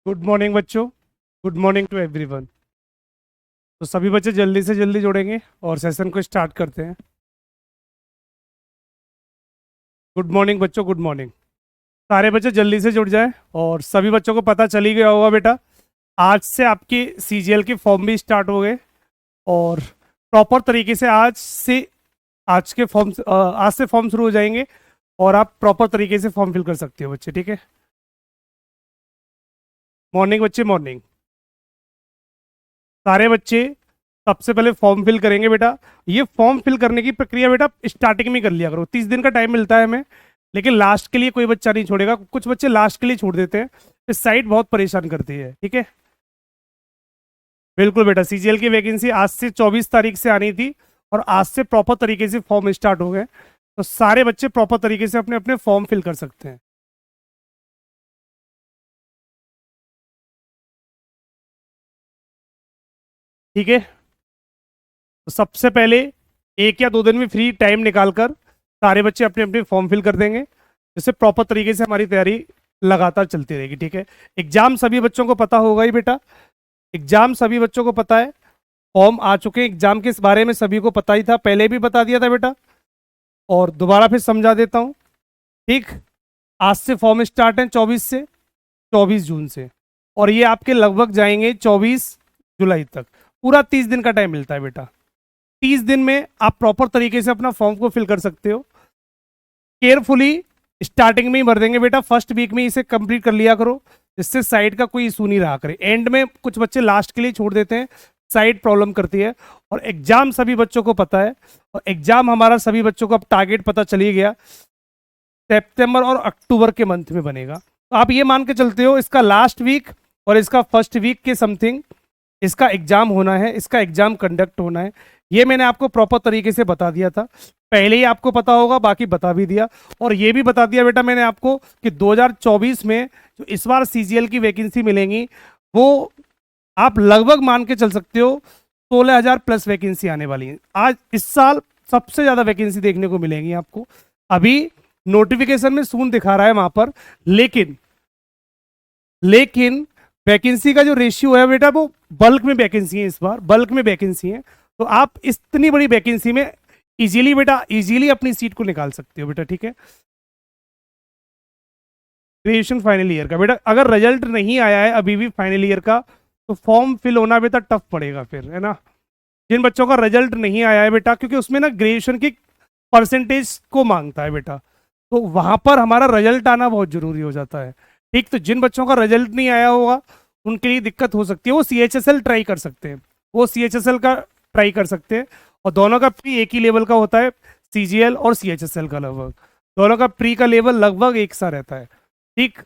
Good morning बच्चों। Good morning to everyone. तो सभी बच्चे जल्दी से जल्दी जुड़ेंगे और सेशन को स्टार्ट करते हैं। गुड मॉर्निंग बच्चों, गुड मॉर्निंग। सारे बच्चे जल्दी से जुड़ जाएं। और सभी बच्चों को पता चली गया होगा बेटा, आज से आपकी सीजीएल के फॉर्म भी स्टार्ट हो गए। और प्रॉपर तरीके से आज से फॉर्म शुरू हो जाएंगे और आप प्रॉपर तरीके से फॉर्म फिल कर सकते हो बच्चे, ठीक है। मॉर्निंग बच्चे, मॉर्निंग। सारे बच्चे सबसे पहले फॉर्म फिल करेंगे बेटा। ये फॉर्म फिल करने की प्रक्रिया बेटा स्टार्टिंग में कर लिया करो। 30 दिन का टाइम मिलता है हमें, लेकिन लास्ट के लिए कोई बच्चा नहीं छोड़ेगा। कुछ बच्चे लास्ट के लिए छोड़ देते हैं, इस साइट बहुत परेशान करती है, ठीक है। बिल्कुल बेटा, सीजीएल की वैकेंसी आज से 24 तारीख से आनी थी और आज से प्रॉपर तरीके से फॉर्म स्टार्ट हो गए। तो सारे बच्चे प्रॉपर तरीके से अपने अपने फॉर्म फिल कर सकते हैं, ठीक है। तो सबसे पहले 1 या 2 दिन में फ्री टाइम निकालकर सारे बच्चे अपने अपने फॉर्म फिल कर देंगे, जिससे प्रॉपर तरीके से हमारी तैयारी लगातार चलती रहेगी, ठीक है। एग्जाम सभी बच्चों को पता होगा ही बेटा, एग्जाम सभी बच्चों को पता है। फॉर्म आ चुके हैं, एग्जाम के इस बारे में सभी को पता ही था, पहले भी बता दिया था बेटा, और दोबारा फिर समझा देता हूँ, ठीक। आज से फॉर्म स्टार्ट है 24 जून से, और ये आपके लगभग जाएंगे 24 जुलाई तक। पूरा 30 दिन का टाइम मिलता है बेटा। 30 दिन में आप प्रॉपर तरीके से अपना फॉर्म को फिल कर सकते हो। केयरफुली स्टार्टिंग में ही भर देंगे बेटा, फर्स्ट वीक में इसे कंप्लीट कर लिया करो, जिससे साइट का कोई इशू नहीं रहा करे। एंड में कुछ बच्चे लास्ट के लिए छोड़ देते हैं, साइट प्रॉब्लम करती है। और एग्जाम सभी बच्चों को पता है, और एग्जाम हमारा सभी बच्चों को अब टारगेट पता चली गया, सितंबर और अक्टूबर के मंथ में बनेगा। तो आप ये मान के चलते हो इसका लास्ट वीक और इसका फर्स्ट वीक के समथिंग इसका एग्जाम होना है, इसका एग्जाम कंडक्ट होना है। ये मैंने आपको प्रॉपर तरीके से बता दिया था, पहले ही आपको पता होगा, बाकी बता भी दिया। और ये भी बता दिया बेटा मैंने आपको कि 2024 में जो इस बार सीजीएल की वैकेंसी मिलेंगी, वो आप लगभग मान के चल सकते हो 16,000 प्लस वैकेंसी आने वाली है। आज इस साल सबसे ज़्यादा वैकेंसी देखने को मिलेंगी आपको। अभी नोटिफिकेशन में सून दिखा रहा है वहां पर, लेकिन लेकिन वैकेंसी का जो रेशियो है बेटा, वो बल्क में वैकेंसी है, इस बार बल्क में वैकेंसी है। तो आप इतनी बड़ी वैकेंसी में इजीली बेटा, इजीली अपनी सीट को निकाल सकते हो बेटा, ठीक है। ग्रेजुएशन फाइनल ईयर का बेटा, अगर रिजल्ट नहीं आया है अभी भी फाइनल ईयर का, तो फॉर्म फिल होना बेटा टफ पड़ेगा फिर, है ना। जिन बच्चों का रिजल्ट नहीं आया है बेटा, क्योंकि उसमें ना ग्रेजुएशन की परसेंटेज को मांगता है बेटा, तो वहां पर हमारा रिजल्ट आना बहुत जरूरी हो जाता है, ठीक। तो जिन बच्चों का रिजल्ट नहीं आया होगा उनके लिए दिक्कत हो सकती है, वो सीएचएसएल ट्राई कर सकते हैं, वो सीएचएसएल का ट्राई कर सकते हैं। और दोनों का प्री एक ही लेवल का होता है, सीजीएल और सीएचएसएल का लगभग दोनों का प्री का लेवल लगभग एक सा रहता है, ठीक।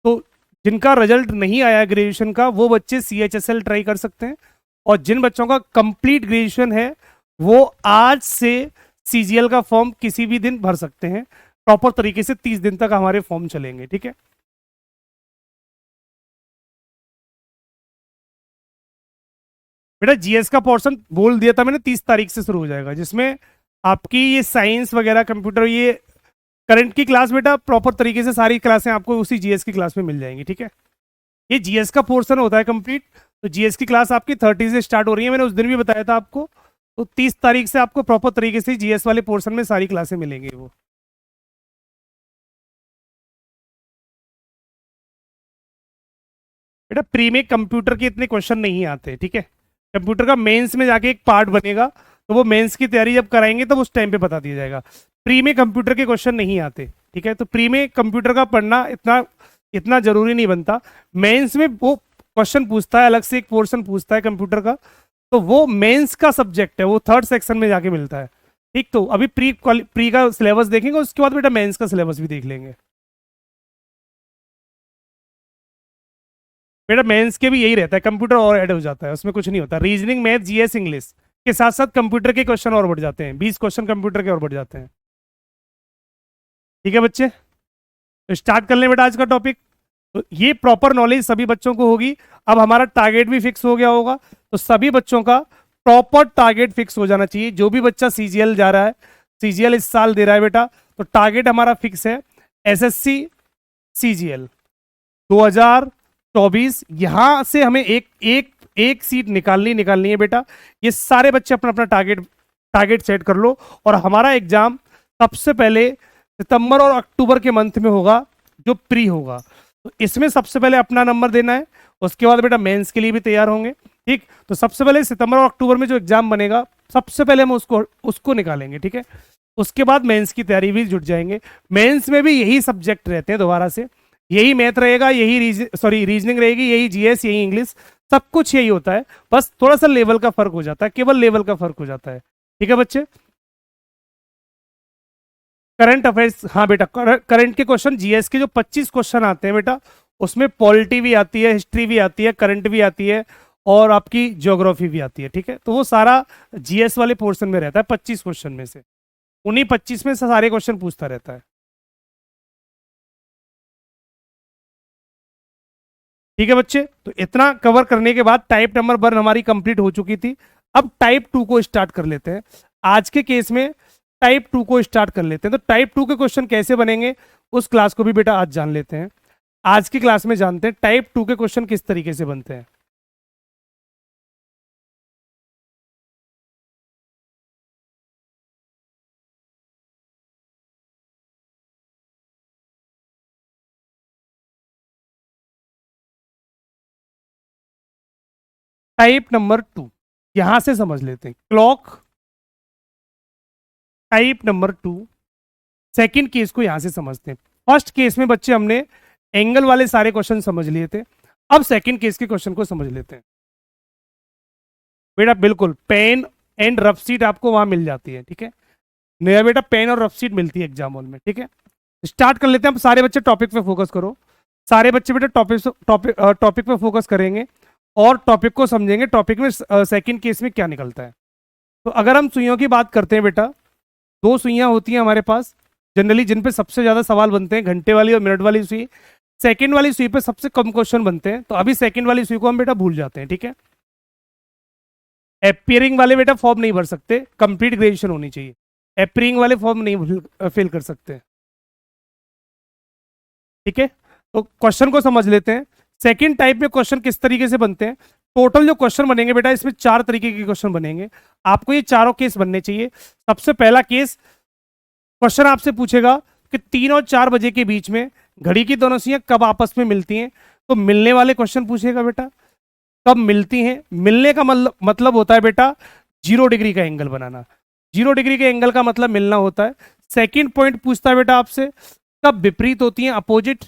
तो जिनका रिजल्ट नहीं आया ग्रेजुएशन का, वो बच्चे सीएचएसएल ट्राई कर सकते हैं। और जिन बच्चों का कंप्लीट ग्रेजुएशन है, वो आज से सीजीएल का फॉर्म किसी भी दिन भर सकते हैं। प्रॉपर तरीके से 30 दिन तक हमारे फॉर्म चलेंगे, ठीक है। बेटा जीएस का पोर्शन बोल दिया था मैंने, 30 तारीख से शुरू हो जाएगा, जिसमें आपकी ये साइंस वगैरह कंप्यूटर, ये करंट की क्लास बेटा प्रॉपर तरीके से सारी क्लासें आपको उसी जीएस की क्लास में मिल जाएंगी, ठीक है। ये जीएस का पोर्शन होता है कंप्लीट। तो जीएस की क्लास आपकी 30 से स्टार्ट हो रही है, मैंने उस दिन भी बताया था आपको। तो 30 तारीख से आपको प्रॉपर तरीके से जीएस वाले पोर्शन में सारी क्लासें मिलेंगी वो। बेटा प्री में कंप्यूटर के इतने क्वेश्चन नहीं आते, ठीक है। कंप्यूटर का मेंस में जाके एक पार्ट बनेगा, तो वो मेंस की तैयारी जब कराएंगे तब उस टाइम पे बता दिया जाएगा। प्री में कंप्यूटर के क्वेश्चन नहीं आते, ठीक है। तो प्री में कंप्यूटर का पढ़ना इतना इतना जरूरी नहीं बनता। मेंस में वो क्वेश्चन पूछता है, अलग से एक पोर्शन पूछता है कंप्यूटर का, तो वो मेंस का सब्जेक्ट है, वो थर्ड सेक्शन में जाके मिलता है, ठीक। तो अभी प्री का सिलेबस देखेंगे, उसके बाद बेटा मेंस का सिलेबस भी देख लेंगे। बेटा मेंस के भी यही रहता है, कंप्यूटर और ऐड हो जाता है, उसमें कुछ नहीं होता। रीजनिंग, मैथ, जीएस, इंग्लिश के साथ साथ कंप्यूटर के क्वेश्चन और बढ़ जाते हैं, 20 क्वेश्चन कंप्यूटर के और बढ़ जाते हैं, ठीक है बच्चे। तो स्टार्ट कर लें बेटा आज का टॉपिक। तो ये प्रॉपर नॉलेज सभी बच्चों को होगी। अब हमारा टारगेट भी फिक्स हो गया होगा, तो सभी बच्चों का प्रॉपर टारगेट फिक्स हो जाना चाहिए। जो भी बच्चा सीजीएल जा रहा है, सीजीएल इस साल दे रहा है बेटा, तो टारगेट हमारा फिक्स है एसएससी सीजीएल 24, यहां से हमें एक एक एक सीट निकालनी है बेटा। ये सारे बच्चे अपना अपना टारगेट सेट कर लो। और हमारा एग्जाम सबसे पहले सितंबर और अक्टूबर के मंथ में होगा, जो प्री होगा। तो इसमें सबसे पहले अपना नंबर देना है, उसके बाद बेटा मेंस के लिए भी तैयार होंगे। ठीक, तो सबसे पहले सितंबर और अक्टूबर में जो एग्जाम बनेगा, सबसे पहले हम उसको निकालेंगे। ठीक है, उसके बाद मेंस की तैयारी भी जुट जाएंगे। मेंस में भी यही सब्जेक्ट रहते हैं दोबारा से, यही मैथ रहेगा, यही रीजनिंग रहेगी, यही जीएस, यही इंग्लिश, सब कुछ यही होता है। बस थोड़ा सा लेवल का फर्क हो जाता है, केवल लेवल का फर्क हो जाता है। ठीक है बच्चे। करंट अफेयर्स, हाँ बेटा, करंट के क्वेश्चन, जीएस के जो 25 क्वेश्चन आते हैं बेटा, उसमें पॉलिटी भी आती है, हिस्ट्री भी आती है, करंट भी आती है, और आपकी ज्योग्राफी भी आती है। ठीक है, तो वो सारा जीएस वाले पोर्शन में रहता है 25 क्वेश्चन में से। उन्हीं 25 में से सारे क्वेश्चन पूछता रहता है। ठीक है बच्चे, तो इतना कवर करने के बाद टाइप नंबर 1 हमारी कंप्लीट हो चुकी थी। अब टाइप 2 को स्टार्ट कर लेते हैं। आज के केस में टाइप 2 को स्टार्ट कर लेते हैं। तो टाइप 2 के क्वेश्चन कैसे बनेंगे, उस क्लास को भी बेटा आज जान लेते हैं। आज की क्लास में जानते हैं टाइप 2 के क्वेश्चन किस तरीके से बनते हैं। टाइप नंबर 2 यहां से समझ लेते हैं। Clock, type number 2, second case को यहां से समझते हैं। फर्स्ट केस में बच्चे हमने एंगल वाले सारे क्वेश्चन समझ लिए थे। अब सेकंड केस के क्वेश्चन को समझ लेते हैं। बेटा बिल्कुल पेन एंड रफ शीट आपको वहां मिल जाती है। ठीक है, नया बेटा पेन और रफ शीट मिलती है एग्जाम हॉल में। ठीक है, स्टार्ट कर लेते हैं। अब सारे बच्चे टॉपिक पे फोकस करो। सारे बच्चे बेटा टॉपिक पे फोकस करेंगे और टॉपिक को समझेंगे। टॉपिक में सेकंड केस में क्या निकलता है। तो अगर हम सुइयों की बात करते हैं बेटा, दो सुइयां होती हैं हमारे पास जनरली, जिन पे सबसे ज्यादा सवाल बनते हैं, घंटे वाली और मिनट वाली सुई। सेकंड वाली सुई पे सबसे कम क्वेश्चन बनते हैं, तो अभी सेकंड वाली सुई को हम बेटा भूल जाते हैं। ठीक है, एपियरिंग वाले बेटा फॉर्म नहीं भर सकते, कंप्लीट ग्रेजुएशन होनी चाहिए। एपियरिंग वाले फॉर्म नहीं फिल कर सकते। ठीक है, तो क्वेश्चन को समझ लेते हैं। सेकंड टाइप में क्वेश्चन किस तरीके से बनते हैं। टोटल जो क्वेश्चन बनेंगे बेटा, इसमें 4 तरीके के क्वेश्चन बनेंगे। आपको ये चारों केस बनने चाहिए। सबसे पहला केस, क्वेश्चन आपसे पूछेगा कि 3 और 4 बजे के बीच में घड़ी की दोनों सुइयां कब आपस में मिलती हैं। तो मिलने वाले क्वेश्चन पूछेगा बेटा, कब मिलती हैं। मिलने का मतलब होता है बेटा 0 डिग्री का एंगल बनाना। 0 डिग्री के एंगल का मतलब मिलना होता है। सेकंड पॉइंट पूछता है बेटा आपसे, कब विपरीत होती हैं, अपोजिट।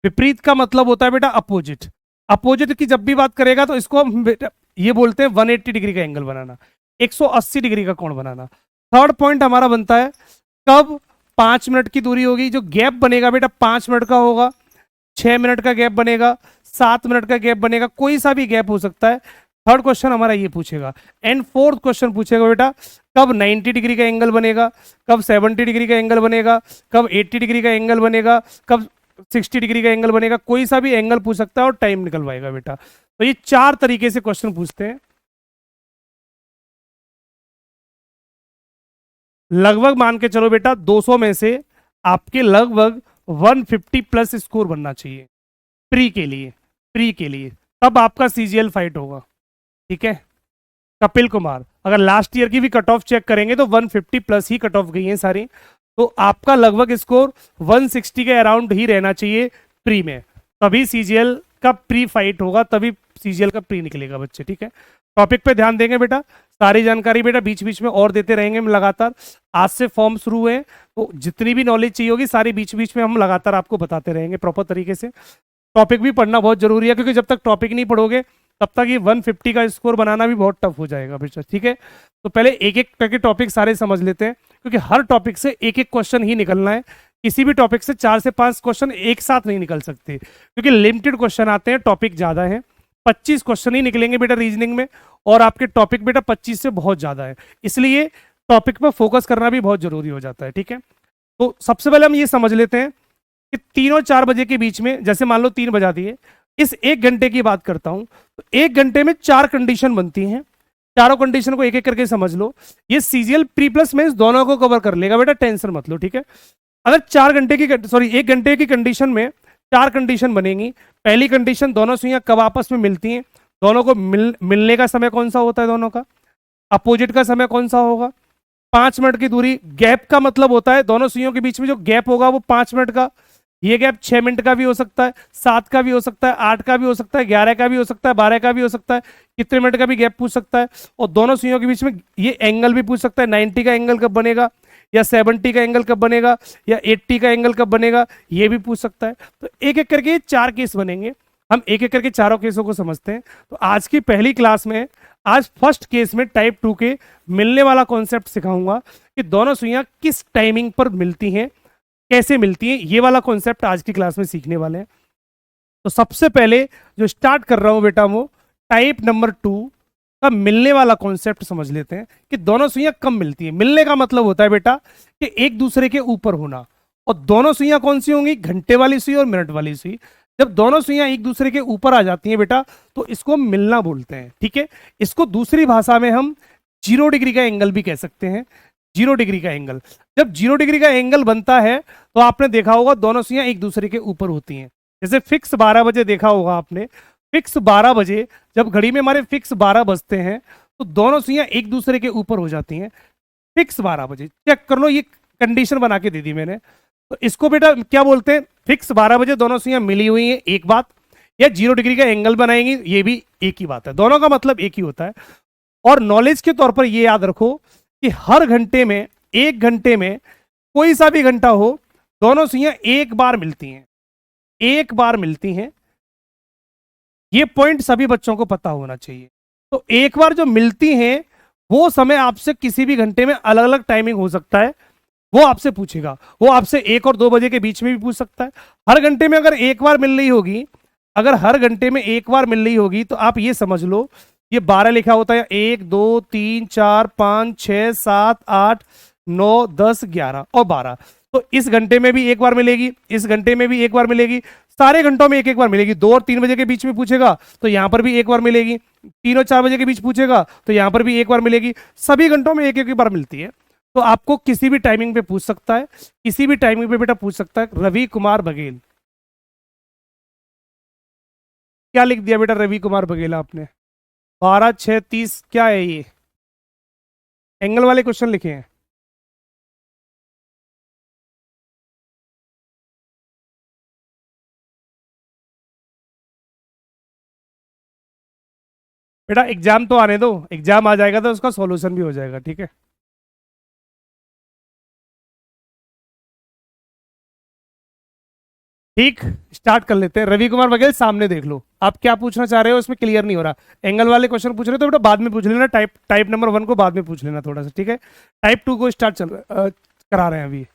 विपरीत का मतलब होता है बेटा अपोजिट। अपोजिट की जब भी बात करेगा तो इसको हम बेटा ये बोलते हैं 180 डिग्री का एंगल बनाना, 180 डिग्री का कोण बनाना। थर्ड पॉइंट हमारा बनता है, कब 5 मिनट की दूरी होगी। जो गैप बनेगा बेटा 5 मिनट का होगा, 6 मिनट का गैप बनेगा, 7 मिनट का गैप बनेगा, कोई सा भी गैप हो सकता है। थर्ड क्वेश्चन हमारा ये पूछेगा। एंड फोर्थ क्वेश्चन पूछेगा बेटा, कब 90 डिग्री का एंगल बनेगा, कब 70 डिग्री का एंगल बनेगा, कब 80 डिग्री का एंगल बनेगा, कब 60 डिग्री का एंगल बनेगा। कोई सा भी एंगल पूछ सकता है और टाइम निकलवाएगा बेटा। तो ये 4 तरीके से क्वेश्चन पूछते हैं। लगभग मान के चलो बेटा 200 में से आपके लगभग 150 प्लस स्कोर बनना चाहिए प्री के लिए। प्री के लिए तब आपका सीजीएल फाइट होगा। ठीक है, कपिल कुमार, अगर लास्ट ईयर की भी कट ऑफ चेक करेंगे तो 150 प्लस ही कट ऑफ गई है सारी। तो आपका लगभग स्कोर 160 के अराउंड ही रहना चाहिए प्री में, तभी सीजीएल का प्री फाइट होगा, तभी सीजीएल का प्री निकलेगा बच्चे। ठीक है, टॉपिक पे ध्यान देंगे बेटा। सारी जानकारी बेटा बीच बीच में और देते रहेंगे हम लगातार। आज से फॉर्म शुरू हुए हैं, तो जितनी भी नॉलेज चाहिए होगी सारी बीच बीच में हम लगातार आपको बताते रहेंगे प्रॉपर तरीके से। टॉपिक भी पढ़ना बहुत जरूरी है, क्योंकि जब तक टॉपिक नहीं पढ़ोगे तब तक ये 150 का स्कोर बनाना भी बहुत टफ हो जाएगा बेटा। ठीक है, तो पहले एक एक करके टॉपिक सारे समझ लेते हैं, क्योंकि हर टॉपिक से एक एक क्वेश्चन ही निकलना है। किसी भी टॉपिक से 4 से 5 क्वेश्चन एक साथ नहीं निकल सकते, क्योंकि लिमिटेड क्वेश्चन आते हैं, टॉपिक ज्यादा है। 25 क्वेश्चन ही निकलेंगे बेटा रीजनिंग में, और आपके टॉपिक बेटा 25 से बहुत ज्यादा है, इसलिए टॉपिक पर फोकस करना भी बहुत जरूरी हो जाता है। ठीक है, तो सबसे पहले हम ये समझ लेते हैं कि 3 और 4 बजे के बीच में, जैसे मान लो 3 बजा दिए, इस 1 घंटे की बात करता हूं, तो 1 घंटे में 4 कंडीशन बनती हैं। चारों कंडीशन को एक एक करके समझ लो। ये सीजीएल प्री प्लस मेंस दोनों को कवर कर लेगा बेटा, टेंशन मत लो। ठीक है, अगर 1 घंटे की कंडीशन में चार कंडीशन बनेंगी। पहली कंडीशन, दोनों सुइयां कब आपस में मिलती हैं, दोनों को मिलने का समय कौन सा होता है, दोनों का अपोजिट का समय कौन सा होगा, 5 मिनट की दूरी। गैप का मतलब होता है दोनों सुइयों के बीच में जो गैप होगा वो 5 मिनट का। ये गैप 6 मिनट का भी हो सकता है, 7 का भी हो सकता है, 8 का भी हो सकता है, 11 का भी हो सकता है, 12 का भी हो सकता है, कितने मिनट का भी गैप पूछ सकता है। और दोनों सुइयों के बीच में ये एंगल भी पूछ सकता है, 90 का एंगल कब बनेगा, या 70 का एंगल कब बनेगा, या 80 का एंगल कब बनेगा, ये भी पूछ सकता है। तो एक एक करके चार केस बनेंगे, हम एक एक करके चारों केसों को समझते हैं। तो आज की पहली क्लास में, आज फर्स्ट केस में टाइप 2 के मिलने वाला कॉन्सेप्ट सिखाऊंगा कि दोनों सुइयां किस टाइमिंग पर मिलती हैं, कैसे मिलती हैं, ये वाला कॉन्सेप्ट आज की क्लास में सीखने वाले हैं। तो सबसे पहले जो स्टार्ट कर रहा हूं बेटा, वो टाइप नंबर 2 का मिलने वाला कॉन्सेप्ट समझ लेते हैं कि दोनों सुइयां कब मिलती है। मिलने का मतलब होता है बेटा कि एक दूसरे के ऊपर होना। और दोनों सुइयां कौन सी होंगी, घंटे वाली सुई और मिनट वाली सुई। जब दोनों सुइयां एक दूसरे के ऊपर आ जाती हैं बेटा, तो इसको मिलना बोलते हैं, ठीक है। इसको दूसरी भाषा में हम 0 डिग्री का एंगल भी कह सकते हैं। 0 डिग्री का एंगल, जब 0 डिग्री का एंगल बनता है तो आपने देखा होगा दोनों सुइयां एक दूसरे के ऊपर होती हैं। जैसे फिक्स 12 बजे देखा होगा आपने, फिक्स 12 बजे जब घड़ी में हमारे फिक्स 12 बजते हैं तो दोनों सुइयां एक दूसरे के ऊपर हो जाती हैं। फिक्स 12 बजे चेक कर लो, ये कंडीशन बना के दे दी मैंने। तो इसको बेटा क्या बोलते हैं, फिक्स 12 बजे दोनों सुइयां मिली हुई हैं, एक बात। या 0 डिग्री का एंगल बनाएंगी, ये भी एक ही बात है, दोनों का मतलब एक ही होता है। और नॉलेज के तौर पर ये याद रखो कि हर घंटे में, एक घंटे में कोई सा भी घंटा हो, दोनों सुइयां एक बार मिलती हैं, एक बार मिलती हैं। ये पॉइंट सभी बच्चों को पता होना चाहिए। तो एक बार जो मिलती हैं वो समय आपसे किसी भी घंटे में अलग अलग टाइमिंग हो सकता है, वो आपसे पूछेगा। वो आपसे 1 और 2 बजे के बीच में भी पूछ सकता है। हर घंटे में अगर एक बार मिल रही होगी, अगर हर घंटे में एक बार मिल रही होगी, तो आप ये समझ लो ये 12 लिखा होता है, 1 2 3 4 5 6 7 8 9 10 11 और 12। तो इस घंटे में भी एक बार मिलेगी, इस घंटे में भी एक बार मिलेगी, सारे घंटों में एक एक बार मिलेगी। 2 और 3 बजे के बीच में पूछेगा तो यहां पर भी एक बार मिलेगी, 3 और 4 बजे के बीच पूछेगा तो यहां पर भी एक बार मिलेगी। सभी घंटों में एक एक बार मिलती है। तो आपको किसी भी टाइमिंग पे पूछ सकता है, किसी भी टाइमिंग पे बेटा पूछ सकता है। रवि कुमार बघेल, क्या लिख दिया बेटा रवि कुमार बघेल आपने, 12 6 30, क्या है ये, एंगल वाले क्वेश्चन लिखे हैं। बेटा एग्जाम तो आने दो, एग्जाम आ जाएगा तो उसका सॉल्यूशन भी हो जाएगा, ठीक है। ठीक, स्टार्ट कर लेते हैं। रवि कुमार बघेल, सामने देख लो, आप क्या पूछना चाह रहे हो इसमें क्लियर नहीं हो रहा। एंगल वाले क्वेश्चन पूछ रहे हो तो बेटा बाद में पूछ लेना, टाइप टाइप नंबर 1 को बाद में पूछ लेना थोड़ा सा, ठीक है। टाइप 2 को स्टार्ट करा रहे हैं अभी।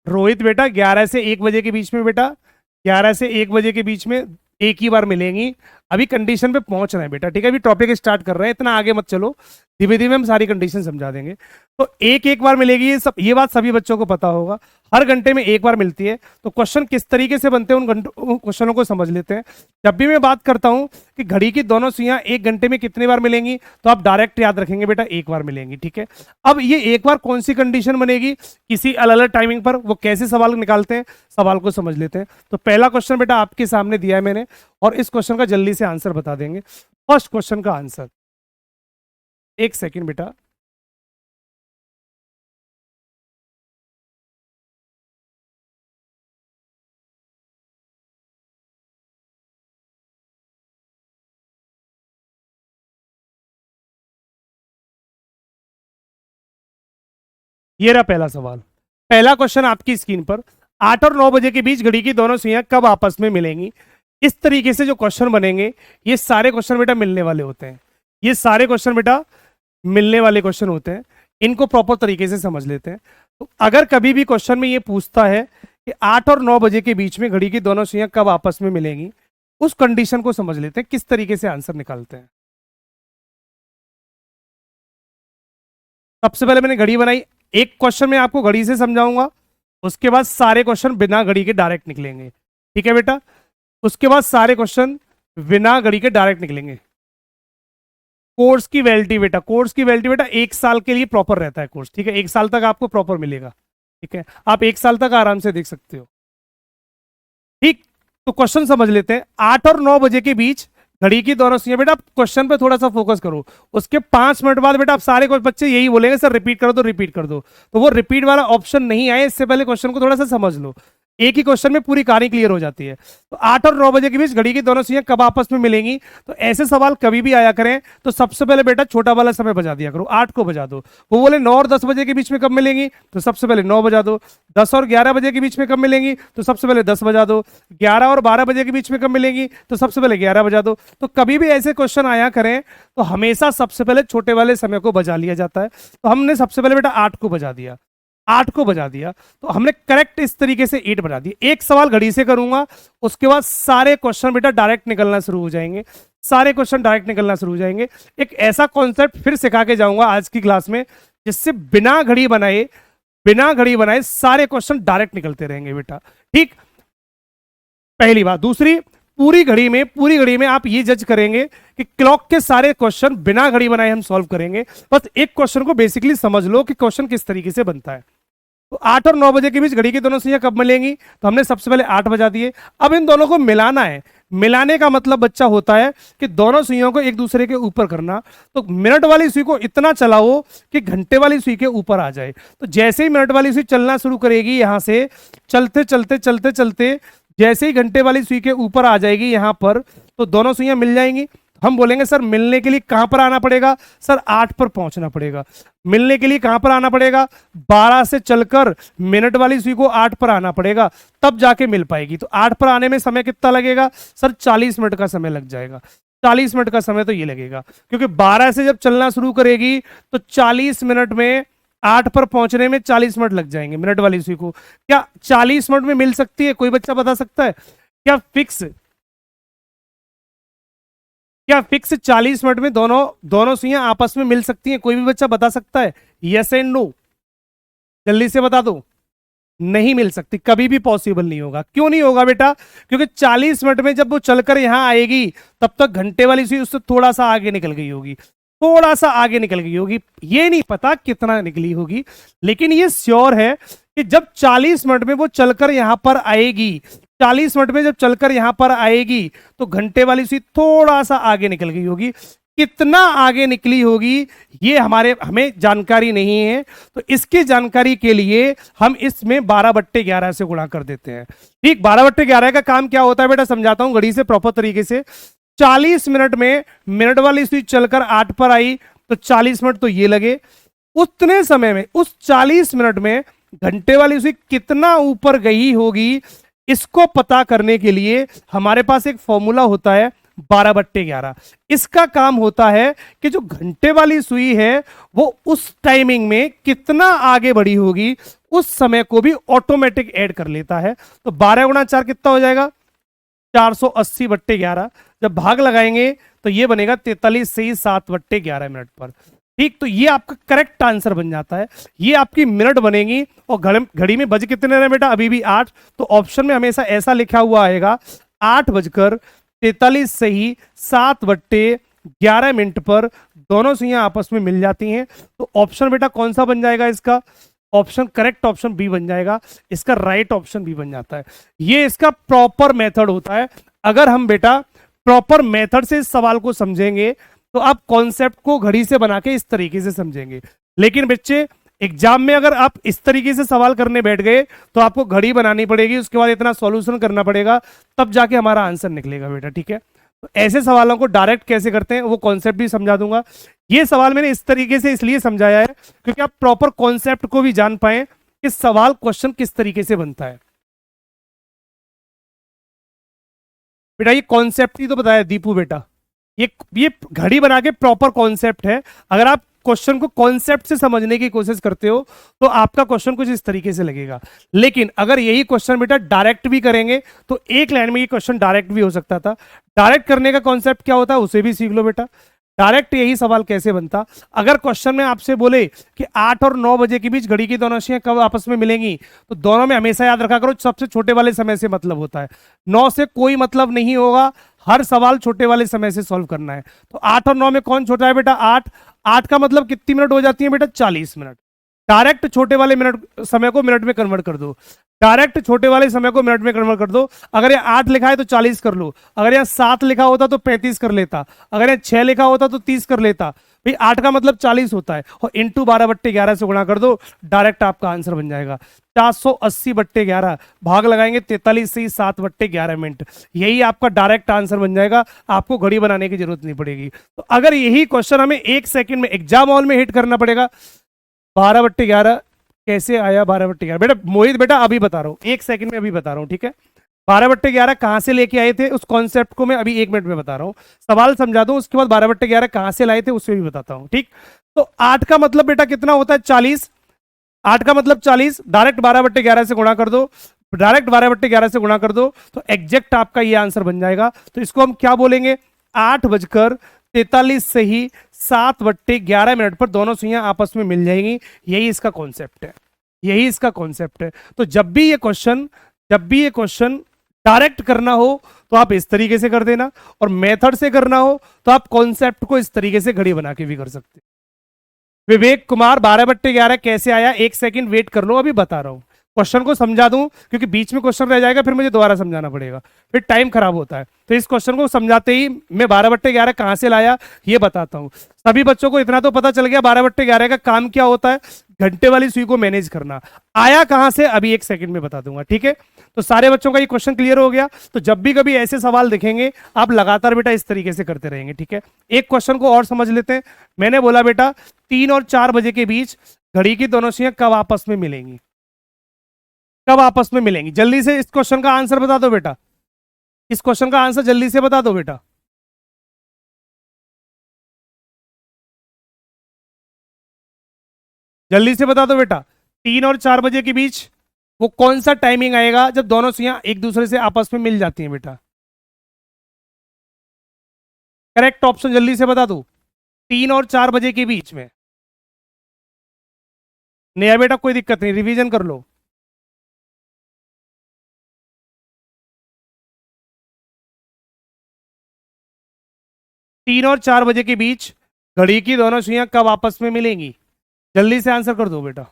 रोहित बेटा 11 से 1 बजे के बीच में, बेटा 11 से 1 बजे के बीच में एक ही बार मिलेंगी। अभी कंडीशन पे पहुंच रहे हैं बेटा, ठीक है, अभी टॉपिक स्टार्ट कर रहे हैं, इतना आगे मत चलो, धीमे धीमे हम सारी कंडीशन समझा देंगे। तो एक एक बार मिलेगी, ये बात सभी बच्चों को पता होगा। हर घंटे में एक बार मिलती है। तो क्वेश्चन किस तरीके से बनते हैं उन क्वेश्चनों को समझ लेते हैं। जब भी मैं बात करता हूं कि घड़ी की दोनों सुइयां एक घंटे में कितनी बार मिलेंगी, तो आप डायरेक्ट याद रखेंगे बेटा एक बार मिलेंगी, ठीक है। अब ये एक बार कौन सी कंडीशन बनेगी किसी अलग अलग टाइमिंग पर, वो कैसे सवाल निकालते हैं, सवाल को समझ लेते हैं। तो पहला क्वेश्चन बेटा आपके सामने दिया है मैंने, और इस क्वेश्चन का जल्दी से आंसर बता देंगे। फर्स्ट क्वेश्चन का आंसर, एक सेकंड बेटा, ये रहा पहला सवाल। पहला क्वेश्चन आपकी स्क्रीन पर, 8 और 9 बजे के बीच घड़ी की दोनों सुइयां कब आपस में मिलेंगी। इस तरीके से जो क्वेश्चन बनेंगे, ये सारे क्वेश्चन बेटा मिलने वाले होते हैं। ये सारे क्वेश्चन बेटा मिलने वाले क्वेश्चन होते हैं, इनको प्रॉपर तरीके से समझ लेते हैं। तो अगर कभी भी क्वेश्चन में ये पूछता है कि 8 और 9 बजे के बीच में घड़ी की दोनों सुइयां कब आपस में मिलेंगी, उस कंडीशन को समझ लेते हैं, किस तरीके से आंसर निकालते हैं। सबसे पहले मैंने घड़ी बनाई, एक क्वेश्चन में आपको घड़ी से समझाऊंगा, उसके बाद सारे क्वेश्चन बिना घड़ी के डायरेक्ट निकलेंगे, ठीक है बेटा। उसके बाद सारे क्वेश्चन बिना घड़ी के डायरेक्ट निकलेंगे। कोर्स की वैलिडिटी बेटा, कोर्स की वैलिडिटी बेटा 1 साल के लिए प्रॉपर रहता है कोर्स, ठीक है, 1 साल तक आपको प्रॉपर मिलेगा। ठीक है, आप 1 साल तक आराम से देख सकते हो। ठीक, तो क्वेश्चन समझ लेते हैं। 8 और 9 बजे के बीच घड़ी की दोनों सुइयां, बेटा आप क्वेश्चन पे थोड़ा सा फोकस करो। उसके 5 मिनट बाद बेटा आप सारे बच्चे यही बोलेंगे सर रिपीट कर दो, रिपीट कर दो। तो वो रिपीट वाला ऑप्शन नहीं आए, इससे पहले क्वेश्चन को थोड़ा सा समझ लो। एक ही क्वेश्चन में पूरी कहानी क्लियर हो जाती है। तो 8 और 9 बजे के बीच घड़ी की दोनों सुइयां कब आपस में मिलेंगी? तो ऐसे सवाल कभी भी आया करें तो सबसे पहले बेटा छोटा वाला समय बजा दिया करो, 8 को बजा दो। वो बोले 9 और 10 बजे के बीच में कब मिलेंगी? तो सबसे पहले 9 बजा दो। 10 और 11 बजे के बीच में कब मिलेंगी? तो सबसे पहले 10 बजा दो। 11 और 12 बजे के बीच में कब मिलेंगी? तो सबसे पहले 11 बजा दो। तो कभी भी ऐसे क्वेश्चन आया करें तो हमेशा सबसे पहले छोटे वाले समय को बजा लिया जाता है। तो हमने सबसे पहले बेटा 8 को बजा दिया, 8 को बजा दिया, तो हमने करेक्ट इस तरीके से 8 बजा दिया। एक सवाल घड़ी से करूंगा, उसके बाद सारे क्वेश्चन बेटा डायरेक्ट निकलना शुरू हो जाएंगे, सारे क्वेश्चन डायरेक्ट निकलना शुरू हो जाएंगे। एक ऐसा कॉन्सेप्ट फिर सिखा के जाऊंगा आज की क्लास में, जिससे बिना घड़ी बनाए सारे क्वेश्चन डायरेक्ट निकलते रहेंगे बेटा। ठीक, पहली बात। दूसरी, पूरी घड़ी में आप ये जज करेंगे कि क्लॉक के सारे क्वेश्चन बिना घड़ी बनाए हम सॉल्व करेंगे। बस एक क्वेश्चन को बेसिकली समझ लो कि क्वेश्चन किस तरीके से बनता है। तो 8 और 9 बजे के बीच घड़ी की दोनों सुइयां कब मिलेंगी? तो हमने सबसे पहले 8 बजा दिए। अब इन दोनों को मिलाना है। मिलाने का मतलब बच्चा होता है कि दोनों सुइयों को एक दूसरे के ऊपर करना। तो मिनट वाली सुई को इतना चलाओ कि घंटे वाली सुई के ऊपर आ जाए। तो जैसे ही मिनट वाली सुई चलना शुरू करेगी, यहां से चलते चलते चलते चलते जैसे ही घंटे वाली सुई के ऊपर आ जाएगी यहां पर, तो दोनों सुइयां मिल जाएंगी। हम बोलेंगे सर मिलने के लिए कहां पर आना पड़ेगा? सर 8 पर पहुंचना पड़ेगा। मिलने के लिए कहां पर आना पड़ेगा? 12 से चलकर मिनट वाली सुई को 8 पर आना पड़ेगा, तब जाके मिल पाएगी। तो 8 पर आने में समय कितना लगेगा? सर 40 मिनट का समय लग जाएगा। 40 मिनट का समय तो ये लगेगा, क्योंकि 12 से जब चलना शुरू करेगी तो 40 मिनट में 8 पर पहुंचने में 40 मिनट लग जाएंगे मिनट वाली सुई को। क्या 40 मिनट में मिल सकती है? कोई बच्चा बता सकता है? क्या फिक्स 40 मिनट में दोनों सुइयां आपस में मिल सकती हैं? कोई भी बच्चा बता सकता है? यस एंड नो, जल्दी से बता दो। नहीं मिल सकती, कभी भी पॉसिबल नहीं होगा। क्यों नहीं होगा बेटा? क्योंकि 40 मिनट में जब वो चलकर यहां आएगी तब तक घंटे वाली सुई उससे थोड़ा सा आगे निकल गई होगी, थोड़ा सा आगे निकल गई होगी। ये नहीं पता कितना निकली होगी, लेकिन ये श्योर है कि जब 40 मिनट में वो चलकर यहां पर आएगी, 40 मिनट में जब चलकर यहां पर आएगी तो घंटे वाली सुई थोड़ा सा आगे निकल गई होगी। कितना आगे निकली होगी ये हमें जानकारी नहीं है। तो इसकी जानकारी के लिए हम इसमें 12/11 से गुणा कर देते हैं। ठीक, 12/11 का काम क्या होता है बेटा? समझाता हूं घड़ी से प्रॉपर तरीके से। 40 मिनट में मिनट वाली सुई चलकर 8 पर आई तो 40 मिनट तो ये लगे। उतने समय में, उस 40 मिनट में घंटे वाली सुई कितना ऊपर गई होगी, इसको पता करने के लिए हमारे पास एक फॉर्मूला होता है 12/11। इसका काम होता है कि जो घंटे वाली सुई है वो उस टाइमिंग में कितना आगे बढ़ी होगी, उस समय को भी ऑटोमेटिक ऐड कर लेता है। तो 12 गुणा 4 कितना हो जाएगा? 480/11। जब भाग लगाएंगे तो ये बनेगा 43 से 7/11 मिनट पर। ठीक, तो ये आपका करेक्ट आंसर बन जाता है। ये आपकी मिनट बनेगी। और घड़ी में बज कितने रहे बेटा? अभी भी 8। तो ऑप्शन में हमेशा ऐसा लिखा हुआ आएगा 8:43 से ही 7/11 मिनट पर दोनों सुइयां आपस में मिल जाती हैं। तो ऑप्शन बेटा कौन सा बन जाएगा? इसका ऑप्शन करेक्ट ऑप्शन बी बन जाएगा। इसका राइट ऑप्शन बी बन जाता है। ये इसका प्रॉपर मेथड होता है। अगर हम बेटा प्रॉपर मेथड से इस सवाल को समझेंगे तो आप कॉन्सेप्ट को घड़ी से बना के इस तरीके से समझेंगे। लेकिन बच्चे एग्जाम में अगर आप इस तरीके से सवाल करने बैठ गए तो आपको घड़ी बनानी पड़ेगी, उसके बाद इतना सॉल्यूशन करना पड़ेगा, तब जाके हमारा आंसर निकलेगा बेटा। ठीक है, तो ऐसे सवालों को डायरेक्ट कैसे करते हैं वो कॉन्सेप्ट भी समझा दूंगा। ये सवाल मैंने इस तरीके से इसलिए समझाया है क्योंकि आप प्रॉपर कॉन्सेप्ट को भी जान पाए कि सवाल क्वेश्चन किस तरीके से बनता है। बेटा ये कॉन्सेप्ट ही तो बताया दीपू बेटा, ये घड़ी बना के प्रॉपर कॉन्सेप्ट है। अगर आप क्वेश्चन को कॉन्सेप्ट से समझने की कोशिश करते हो तो आपका क्वेश्चन कुछ इस तरीके से लगेगा। लेकिन अगर यही क्वेश्चन बेटा डायरेक्ट भी करेंगे तो एक लाइन में ये क्वेश्चन डायरेक्ट भी हो सकता था। डायरेक्ट करने का कॉन्सेप्ट क्या होता है उसे भी सीख लो बेटा। डायरेक्ट यही सवाल कैसे बनता? अगर क्वेश्चन में आपसे बोले कि 8 और 9 बजे के बीच घड़ी की दोनों सुइयां कब आपस में मिलेंगी, तो दोनों में हमेशा याद रखा करो सबसे छोटे वाले समय से मतलब होता है। 9 से कोई मतलब नहीं होगा, हर सवाल छोटे वाले समय से सॉल्व करना है। तो 8 और 9 में कौन छोटा है बेटा? 8 का मतलब कितनी मिनट हो जाती है बेटा? 40 मिनट। डायरेक्ट छोटे वाले मिनट समय को मिनट में कन्वर्ट कर दो, डायरेक्ट छोटे वाले समय को मिनट में कन्वर्ट कर दो। अगर ये 8 लिखा है तो 40 कर लो, अगर यहाँ 7 लिखा होता तो 35 कर लेता, अगर यहाँ 6 लिखा होता तो 30 कर लेता। भाई 8 का मतलब 40 होता है, और इंटू 12/11 से गुणा कर दो, डायरेक्ट आपका आंसर बन जाएगा 480/11। भाग लगाएंगे 43 से 7/11 मिनट, यही आपका डायरेक्ट आंसर बन जाएगा, आपको घड़ी बनाने की जरूरत नहीं पड़ेगी। तो अगर यही क्वेश्चन हमें 1 सेकंड में एग्जाम हॉल में हिट करना पड़ेगा, 12/11 कैसे आया 12/11? बेटा मोहित बेटा अभी बता रहा हूँ, 1 सेकंड में अभी बता रहा हूँ, ठीक है। 12/11 कहां से लेके आए थे उस कॉन्सेप्ट को मैं अभी 1 मिनट में बता रहा हूँ, सवाल समझा दूं उसके बाद 12/11 कहां से लाए थे उससे भी बताता हूँ, ठीक। तो 8 का मतलब बेटा कितना होता है 40, 8 का मतलब 40, डायरेक्ट 12/11 से गुणा कर दो, डायरेक्ट 12/11 से गुणा कर दो, तो एग्जैक्ट आपका ये आंसर बन जाएगा। तो इसको हम क्या बोलेंगे, 8:43 से ही 7/11 पर दोनों सुइयां आपस में मिल जाएंगी, यही इसका कॉन्सेप्ट है, यही इसका कॉन्सेप्ट है। तो जब भी ये क्वेश्चन डायरेक्ट करना हो तो आप इस तरीके से कर देना, और मेथड से करना हो तो आप कॉन्सेप्ट को इस तरीके से घड़ी बना के भी कर सकते। विवेक कुमार 12/11 कैसे आया, 1 सेकंड वेट कर लो, अभी बता रहा हूं, क्वेश्चन को समझा दूं, क्योंकि बीच में क्वेश्चन रह जाएगा फिर मुझे दोबारा समझाना पड़ेगा, फिर टाइम खराब होता है। तो इस क्वेश्चन को समझाते ही मैं 12/11 कहां से लाया ये बताता हूं। सभी बच्चों को इतना तो पता चल गया 12/11 का काम क्या होता है, घंटे वाली सुई को मैनेज करना। आया कहां से अभी 1 सेकंड में बता दूंगा, ठीक है। तो सारे बच्चों का ये क्वेश्चन क्लियर हो गया। तो जब भी कभी ऐसे सवाल दिखेंगे आप लगातार बेटा इस तरीके से करते रहेंगे, ठीक है। एक क्वेश्चन को और समझ लेते हैं। मैंने बोला बेटा 3 और 4 बजे के बीच घड़ी की दोनों सुइयां कब आपस में मिलेंगी, कब आपस में मिलेंगी? जल्दी से इस क्वेश्चन का आंसर बता दो बेटा, इस क्वेश्चन का आंसर जल्दी से बता दो बेटा। जल्दी से बता दो बेटा, 3 और 4 बजे के बीच वो कौन सा टाइमिंग आएगा जब दोनों सुइयां एक दूसरे से आपस में मिल जाती हैं बेटा? करेक्ट ऑप्शन जल्दी से बता दो, 3 और 4 बजे के बीच में। नया बेटा कोई दिक्कत नहीं, रिवीजन कर लो। तीन और 4 बजे के बीच घड़ी की दोनों सुइयां कब आपस में मिलेंगी? जल्दी से आंसर कर दो बेटा।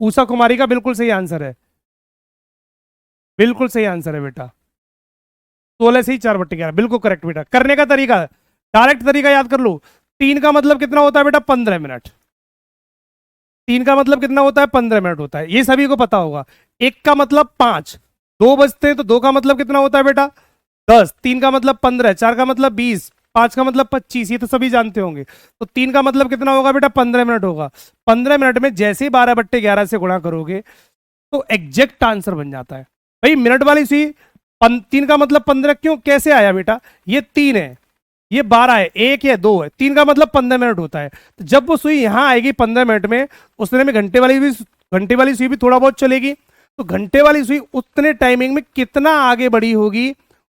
उषा कुमारी का बिल्कुल सही आंसर है, बिल्कुल सही आंसर है बेटा, 16 से ही 4/11, बिल्कुल करेक्ट बेटा। करने का तरीका, डायरेक्ट तरीका याद कर लो। 3 का मतलब कितना होता है बेटा 15 मिनट, 3 का मतलब कितना होता है 15 मिनट होता है, ये सभी को पता होगा। 1 का मतलब 5, 2 बजते हैं तो 2 का मतलब कितना होता है बेटा 10, 3 का मतलब 15, 4 का मतलब 20, 5 का मतलब 25, ये तो सभी जानते होंगे। तो 3 का मतलब कितना होगा बेटा 15 मिनट होगा। 15 मिनट में जैसे ही 12/11 से गुणा करोगे तो एग्जैक्ट आंसर बन जाता है। भाई मिनट वाली सुई 3 का मतलब 15 क्यों कैसे आया बेटा, ये 3 है, ये 12 है, 1 है 2 है, 3 का मतलब 15 मिनट होता है। तो जब वो सुई यहां आएगी 15 मिनट में, उतने में घंटे वाली सुई भी थोड़ा बहुत चलेगी। तो घंटे वाली सुई उतने टाइमिंग में कितना आगे बढ़ी होगी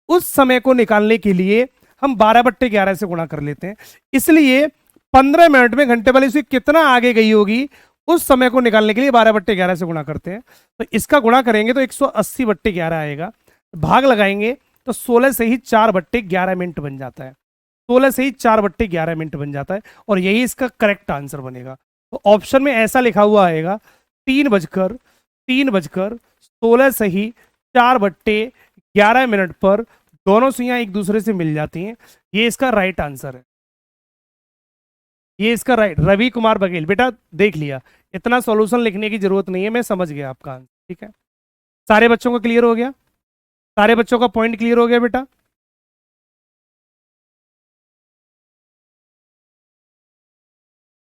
उस समय को निकालने के लिए हम 12/11 से गुणा कर लेते हैं। इसलिए 15 मिनट में घंटे वाली सुई कितना आगे गई होगी उस समय को निकालने के लिए 12/11 से गुणा करते हैं। तो इसका गुणा करेंगे तो 180/11 आएगा, भाग लगाएंगे तो 16 से ही 4/11 मिनट बन जाता है, 16 से ही 4/11 मिनट बन जाता है, और यही इसका करेक्ट आंसर बनेगा। तो ऑप्शन में ऐसा लिखा हुआ आएगा 3:16 से ही 4/11 पर दोनों सुइयां एक दूसरे से मिल जाती हैं, ये इसका राइट आंसर है, ये इसका राइट। रवि कुमार बघेल बेटा देख लिया, इतना सॉल्यूशन लिखने की जरूरत नहीं है, मैं समझ गया आपका आंसर, ठीक है। सारे बच्चों को क्लियर हो गया, सारे बच्चों का पॉइंट क्लियर हो गया बेटा।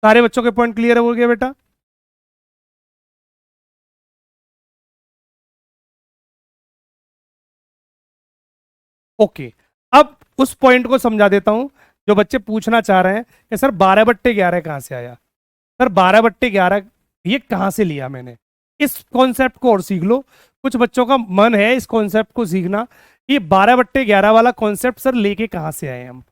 सारे बच्चों के पॉइंट क्लियर हो गया बेटा। ओके, अब उस पॉइंट को समझा देता हूं जो बच्चे पूछना चाह रहे हैं कि सर 12/11 कहां से आया, सर 12/11 ये कहां से लिया मैंने। इस कॉन्सेप्ट को और सीख लो, कुछ बच्चों का मन है इस कॉन्सेप्ट को सीखना। ये 12/11 वाला कॉन्सेप्ट सर लेके कहां से आए हम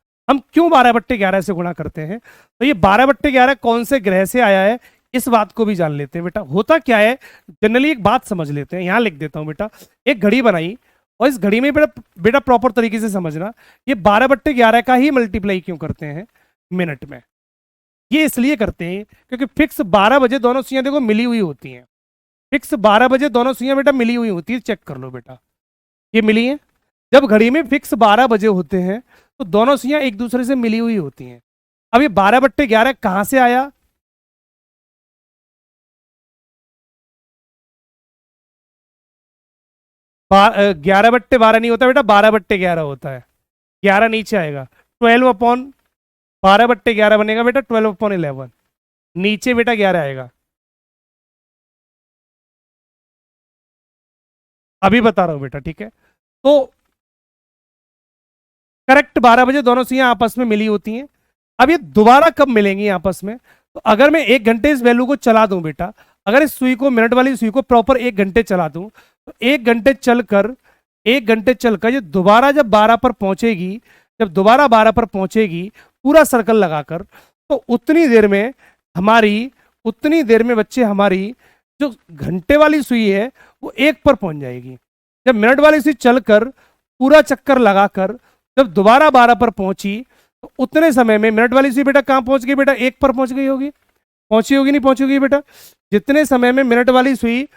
क्यों 12/11 से गुणा करते हैं, तो ये 12/11 कौन से ग्रह से आया है इस बात को भी जान लेते हैं बेटा। होता क्या है जनरली एक बात समझ लेते हैं, यहां लिख देता हूं बेटा। एक घड़ी बनाई और इस घड़ी में बेटा बेटा प्रॉपर तरीके से समझना, ये 12/11 का ही मल्टीप्लाई क्यों करते हैं मिनट में। ये इसलिए करते हैं क्योंकि फिक्स 12 बजे दोनों सुइयां देखो मिली हुई होती हैं। फिक्स 12 बजे दोनों सुइयां बेटा मिली हुई होती है, चेक कर लो बेटा, ये मिली है। जब घड़ी में फिक्स 12 बजे होते हैं तो दोनों सुइयां एक दूसरे से मिली हुई होती हैं। अब ये 12/11 कहां से आया? 11/12 नहीं होता बेटा, 12/11 होता है। 11 नीचे आएगा, 12/12 बनेगा बेटा, 12/11 नीचे बेटा 11 आएगा। अभी बता रहा हूं बेटा, ठीक है। तो करेक्ट 12 बजे दोनों सुइयां आपस में मिली होती हैं। अब ये दोबारा कब मिलेंगी आपस में? तो अगर मैं 1 घंटे इस वैल्यू को चला दूं बेटा, अगर इस सुई को, मिनट वाली सुई को प्रॉपर 1 घंटे चला दूं, तो 1 घंटे चलकर ये दोबारा जब 12 पर पहुंचेगी, जब दोबारा 12 पर पहुंचेगी पूरा सर्कल लगाकर, तो उतनी देर में बच्चे हमारी जो घंटे वाली सुई है वो 1 पर पहुंच जाएगी। जब मिनट वाली सुई चलकर पूरा चक्कर लगाकर जब दोबारा 12 पर पहुंची, तो उतने समय में मिनट वाली सुई बेटा कहां पहुंच गई बेटा? 1 पर पहुंच गई होगी, पहुंची होगी नहीं पहुंची होगी बेटा? जितने समय में मिनट वाली सुई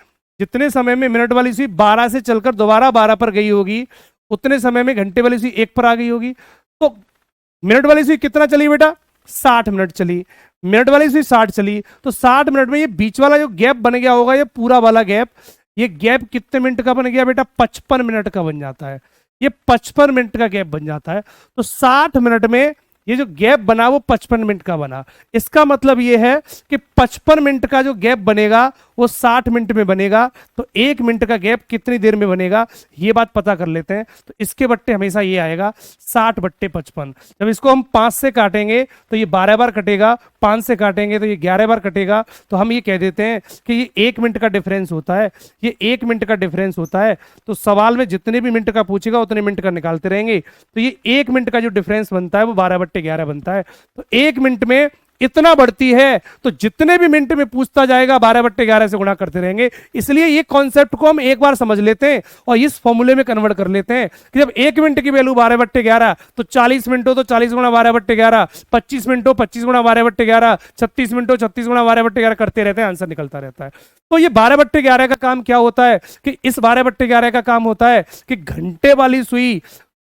जितने समय में मिनट वाली सुई 12 से चलकर दोबारा 12 पर गई होगी, उतने समय में घंटे वाली सुई 1 पर आ गई होगी। तो मिनट वाली सुई कितना चली बेटा? 60 मिनट चली। मिनट वाली सुई 60 चली, तो 60 मिनट में ये बीच वाला जो गैप बन गया होगा, ये पूरा वाला गैप, ये गैप कितने मिनट का बन गया बेटा? 55 मिनट का बन जाता है। ये 55 मिनट का गैप बन जाता है। तो 60 मिनट में ये जो गैप बना वो 55 मिनट का बना। इसका मतलब ये है कि 55 मिनट का जो गैप बनेगा वो 60 मिनट में बनेगा। तो 1 मिनट का गैप कितनी देर में बनेगा, ये बात पता कर लेते हैं। तो इसके बट्टे हमेशा ये आएगा 60/55। जब इसको हम 5 से काटेंगे तो ये 12 बार कटेगा, 5 से काटेंगे तो ये 11 बार कटेगा। तो हम ये कह देते हैं कि ये 1 मिनट का डिफरेंस होता है, ये 1 मिनट का डिफरेंस होता है। तो सवाल में जितने भी मिनट का पूछेगा उतने मिनट का निकालते रहेंगे। तो ये 1 मिनट का जो डिफरेंस बनता है वो 12/11 बनता है। तो 1 मिनट में इतना बढ़ती है, तो जितने भी मिनट में पूछता जाएगा 12/11 से गुणा करते रहेंगे। इसलिए ये कॉन्सेप्ट को हम एक बार समझ लेते हैं और इस फॉर्मूले में कन्वर्ट कर लेते हैं कि जब 1 मिनट की वैल्यू 12/11, तो 40 मिनट हो तो 40 गुणा 12/11, 25 मिनट हो 25 गुणा 12/11, 36 मिनट हो 36 गुणा 12/11 करते रहते हैं, आंसर निकलता रहता है। तो ये 12/11 का काम क्या होता है कि इस 12/11 का काम होता है कि घंटे वाली सुई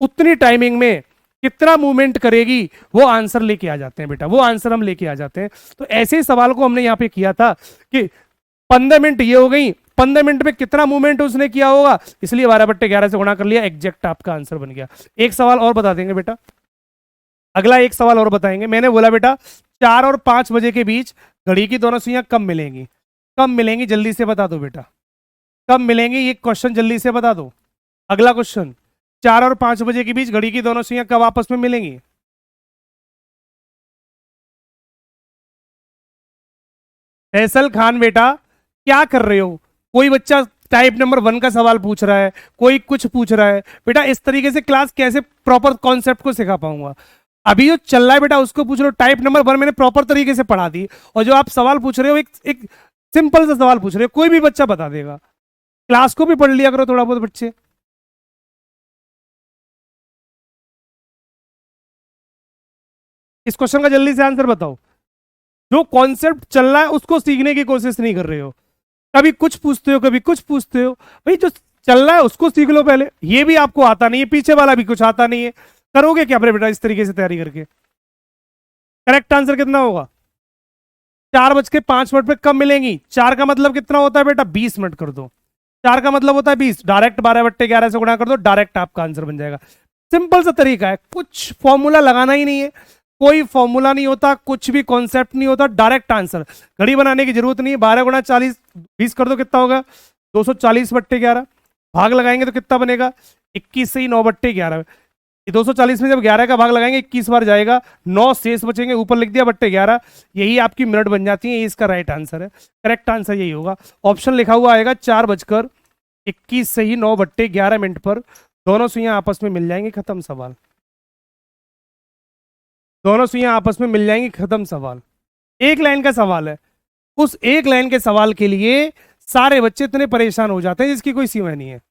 उतनी टाइमिंग में कितना मूवमेंट करेगी, वो आंसर लेके आ जाते हैं बेटा, वो आंसर हम लेके आ जाते हैं। तो ऐसे ही सवाल को हमने यहां पे किया था कि 15 मिनट ये हो गई, 15 मिनट में कितना मूवमेंट उसने किया होगा, इसलिए 12/11 से गुणा कर लिया, एग्जैक्ट आपका आंसर बन गया। एक सवाल और बता देंगे बेटा, अगला एक सवाल और बताएंगे। मैंने बोला बेटा 4 और 5 बजे के बीच घड़ी की दोनों सुइयां कब मिलेंगी? कब मिलेंगी जल्दी से बता दो बेटा, कब मिलेंगी? ये क्वेश्चन जल्दी से बता दो। अगला क्वेश्चन, 4 और 5 बजे के बीच घड़ी की दोनों सुइयां कब आपस में मिलेंगी? फैसल खान बेटा क्या कर रहे हो? कोई बच्चा टाइप नंबर 1 का सवाल पूछ रहा है, कोई कुछ पूछ रहा है। बेटा इस तरीके से क्लास कैसे प्रॉपर कॉन्सेप्ट को सिखा पाऊंगा? अभी जो चल रहा है बेटा उसको पूछ लो। टाइप नंबर 1 मैंने प्रॉपर तरीके से पढ़ा दी, और जो आप सवाल पूछ रहे हो एक सिंपल सा सवाल पूछ रहे हो, कोई भी बच्चा बता देगा। क्लास को भी पढ़ लिया करो थोड़ा बहुत बच्चे। इस क्वेश्चन का जल्दी से आंसर बताओ। जो कॉन्सेप्ट चल रहा है उसको सीखने की कोशिश नहीं कर रहे हो, कभी कुछ पूछते हो कभी कुछ पूछते हो। भाई जो चल रहा है उसको सीख लो पहले। ये भी आपको आता नहीं है, पीछे वाला भी कुछ आता नहीं है, करोगे क्या अपने बेटा इस तरीके से तैयारी करके? करेक्ट आंसर कितना होगा? 4:05 पे कब मिलेंगी? 4 का मतलब कितना होता है बेटा? 20 मिनट कर दो। 4 का मतलब होता है 20, डायरेक्ट 12/11 से गुणा कर दो, डायरेक्ट आपका आंसर बन जाएगा। सिंपल सा तरीका है, कुछ फॉर्मूला लगाना ही नहीं है, कोई फॉर्मूला नहीं होता, कुछ भी कॉन्सेप्ट नहीं होता, डायरेक्ट आंसर। घड़ी बनाने की जरूरत नहीं है। 12 × 40, 20 कर दो, कितना होगा? 240/11। भाग लगाएंगे तो कितना बनेगा? 21 से ही 9/11। 240 में जब 11 का भाग लगाएंगे 21 बार जाएगा, 9 शेष बचेंगे, ऊपर लिख दिया /11। यही आपकी मिनट बन जाती है, ये इसका राइट आंसर है। करेक्ट आंसर यही होगा। ऑप्शन लिखा हुआ आएगा 4:21 से ही 9/11 पर दोनों सुइयां आपस में मिल जाएंगी, खत्म सवाल। दोनों सुइयां आपस में मिल जाएंगी, खत्म सवाल। एक लाइन का सवाल है, उस एक लाइन के सवाल के लिए सारे बच्चे इतने परेशान हो जाते हैं जिसकी कोई सीमा नहीं है।